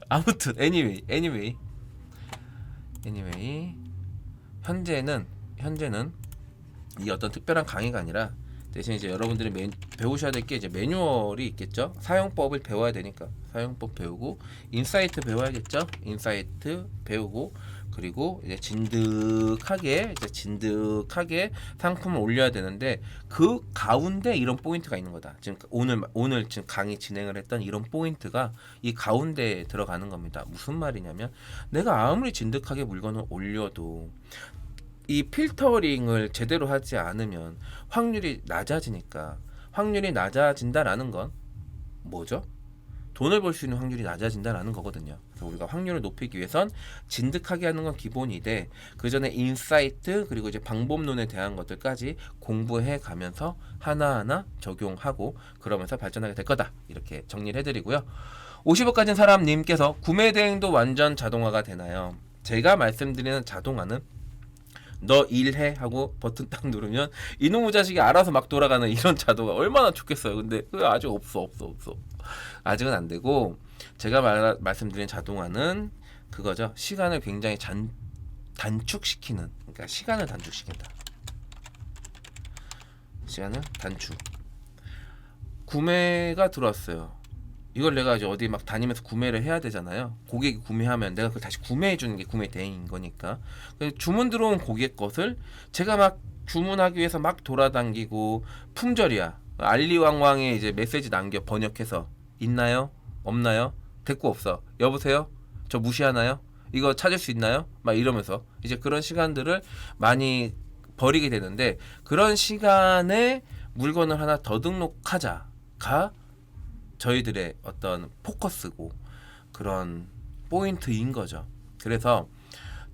Speaker 1: 아무튼 anyway 현재는 이 어떤 특별한 강의가 아니라 대신 이제 여러분들이 배우셔야 될 게 이제 매뉴얼이 있겠죠. 사용법을 배워야 되니까 사용법 배우고, 인사이트 배워야겠죠. 인사이트 배우고, 그리고 이제 진득하게 상품을 올려야 되는데, 그 가운데 이런 포인트가 있는 거다. 지금 오늘 지금 강의 진행을 했던 이런 포인트가 이 가운데에 들어가는 겁니다. 무슨 말이냐면, 내가 아무리 진득하게 물건을 올려도 이 필터링을 제대로 하지 않으면 확률이 낮아지니까, 확률이 낮아진다라는 건 뭐죠? 돈을 벌 수 있는 확률이 낮아진다라는 거거든요. 그래서 우리가 확률을 높이기 위해선 진득하게 하는 건 기본이 돼, 그 전에 인사이트 그리고 이제 방법론에 대한 것들까지 공부해 가면서 하나하나 적용하고 그러면서 발전하게 될 거다. 이렇게 정리를 해드리고요. 50억 가진 사람님께서 구매 대행도 완전 자동화가 되나요? 제가 말씀드리는 자동화는 너 일해 하고 버튼 딱 누르면 이놈의 자식이 알아서 막 돌아가는 이런 자동화 얼마나 좋겠어요. 근데 그게 아직 없어. 아직은 안 되고, 제가 말씀드린 자동화는 그거죠. 시간을 굉장히 단축시키는, 그러니까 시간을 단축시킨다. 시간을 단축. 구매가 들어왔어요. 이걸 내가 이제 어디 막 다니면서 구매를 해야 되잖아요. 고객이 구매하면 내가 그걸 다시 구매해 주는 게 구매 대행인 거니까. 주문 들어온 고객 것을 제가 막 주문하기 위해서 막 돌아다니고, 품절이야. 알리왕왕에 이제 메시지 남겨 번역해서, 있나요? 없나요? 됐고 없어. 여보세요? 저 무시하나요? 이거 찾을 수 있나요? 막 이러면서 이제 그런 시간들을 많이 버리게 되는데, 그런 시간에 물건을 하나 더 등록하자가 저희들의 어떤 포커스고 그런 포인트인 거죠. 그래서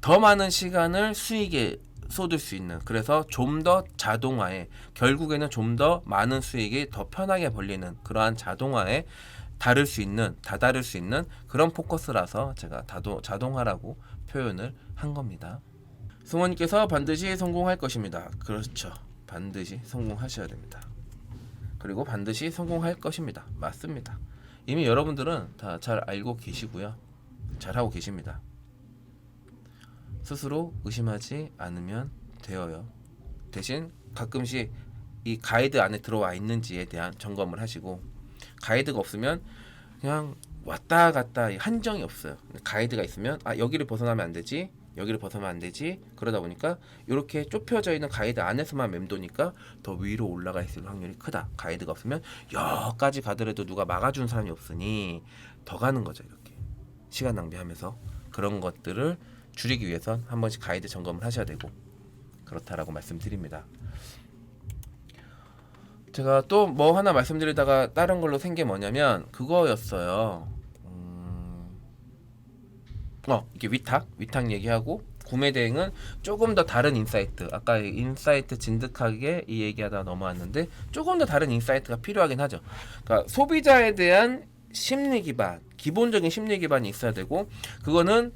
Speaker 1: 더 많은 시간을 수익에 쏟을 수 있는, 그래서 좀 더 자동화에, 결국에는 좀 더 많은 수익이 더 편하게 벌리는 그러한 자동화에 다다를 수 있는 그런 포커스라서 제가 자동화라고 표현을 한 겁니다. 승원님께서 반드시 성공할 것입니다. 그렇죠. 반드시 성공하셔야 됩니다. 그리고 반드시 성공할 것입니다. 맞습니다. 이미 여러분들은 다 잘 알고 계시고요. 잘하고 계십니다. 스스로 의심하지 않으면 되어요. 대신 가끔씩 이 가이드 안에 들어와 있는지에 대한 점검을 하시고, 가이드가 없으면 그냥 왔다 갔다 한정이 없어요. 가이드가 있으면 여기를 벗어나면 안 되지, 여기를 벗어나면 안 되지, 그러다 보니까 이렇게 좁혀져 있는 가이드 안에서만 맴도니까 더 위로 올라가 있을 확률이 크다. 가이드가 없으면 여기까지 가더라도 누가 막아주는 사람이 없으니 더 가는 거죠. 이렇게 시간 낭비하면서. 그런 것들을 줄이기 위해선 한 번씩 가이드 점검을 하셔야 되고 그렇다라고 말씀드립니다. 제가 또 뭐 하나 말씀드리다가 다른 걸로 생긴 게 뭐냐면 그거였어요. 이게 위탁 얘기하고 구매 대행은 조금 더 다른 인사이트. 아까 인사이트 진득하게 이 얘기하다 넘어왔는데 조금 더 다른 인사이트가 필요하긴 하죠. 그러니까 소비자에 대한 심리 기반, 기본적인 심리 기반이 있어야 되고 그거는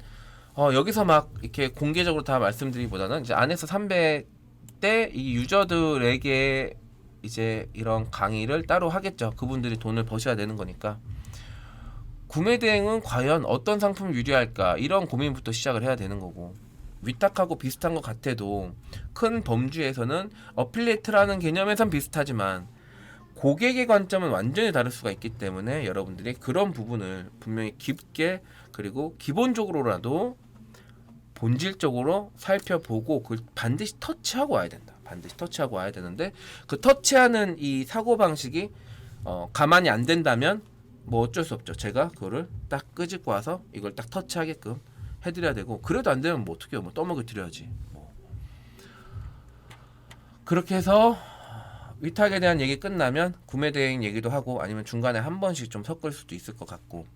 Speaker 1: 여기서 막 이렇게 공개적으로 다 말씀드리기보다는 이제 안에서 300대 이 유저들에게 이제 이런 강의를 따로 하겠죠. 그분들이 돈을 버셔야 되는 거니까. 구매 대행은 과연 어떤 상품을 유리할까 이런 고민부터 시작을 해야 되는 거고 위탁하고 비슷한 것 같아도 큰 범주에서는 어필리에이트라는 개념에선 비슷하지만 고객의 관점은 완전히 다를 수가 있기 때문에 여러분들이 그런 부분을 분명히 깊게 그리고 기본적으로라도 본질적으로 살펴보고 그걸 반드시 터치하고 와야 된다. 반드시 터치하고 와야 되는데 그 터치하는 이 사고방식이 가만히 안 된다면 뭐 어쩔 수 없죠. 제가 그거를 딱 끄집고 와서 이걸 딱 터치하게끔 해드려야 되고 그래도 안 되면 뭐 어떻게 해요? 뭐 떠먹여 드려야지. 뭐. 그렇게 해서 위탁에 대한 얘기 끝나면 구매 대행 얘기도 하고 아니면 중간에 한 번씩 좀 섞을 수도 있을 것 같고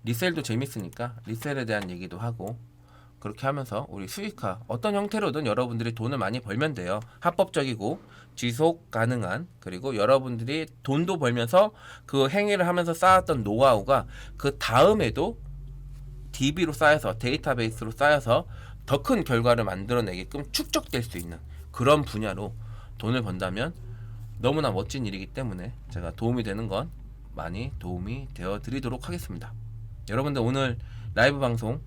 Speaker 1: 리셀도 재밌으니까 리셀에 대한 얘기도 하고 그렇게 하면서 우리 수익화 어떤 형태로든 여러분들이 돈을 많이 벌면 돼요. 합법적이고 지속 가능한 그리고 여러분들이 돈도 벌면서 그 행위를 하면서 쌓았던 노하우가 그 다음에도 DB로 쌓여서 데이터베이스로 쌓여서 더 큰 결과를 만들어내게끔 축적될 수 있는 그런 분야로 돈을 번다면 너무나 멋진 일이기 때문에 제가 도움이 되는 건 많이 도움이 되어 드리도록 하겠습니다. 여러분들 오늘 라이브 방송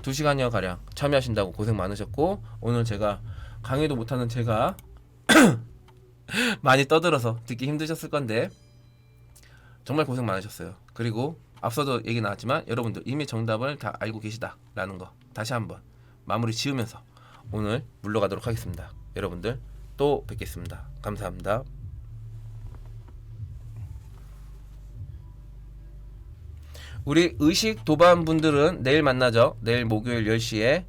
Speaker 1: 2시간여 가량 참여하신다고 고생 많으셨고 오늘 제가 강의도 못하는 제가 많이 떠들어서 듣기 힘드셨을 건데 정말 고생 많으셨어요. 그리고 앞서도 얘기 나왔지만 여러분들 이미 정답을 다 알고 계시다라는 거 다시 한번 마무리 지으면서 오늘 물러가도록 하겠습니다. 여러분들 또 뵙겠습니다. 감사합니다. 우리 의식 도반 분들은 내일 만나죠. 내일 목요일 10시에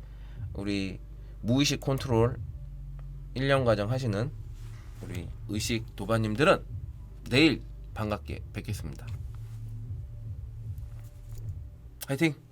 Speaker 1: 우리 무의식 컨트롤 1년 과정 하시는 우리 의식 도반님들은 내일 반갑게 뵙겠습니다. 화이팅!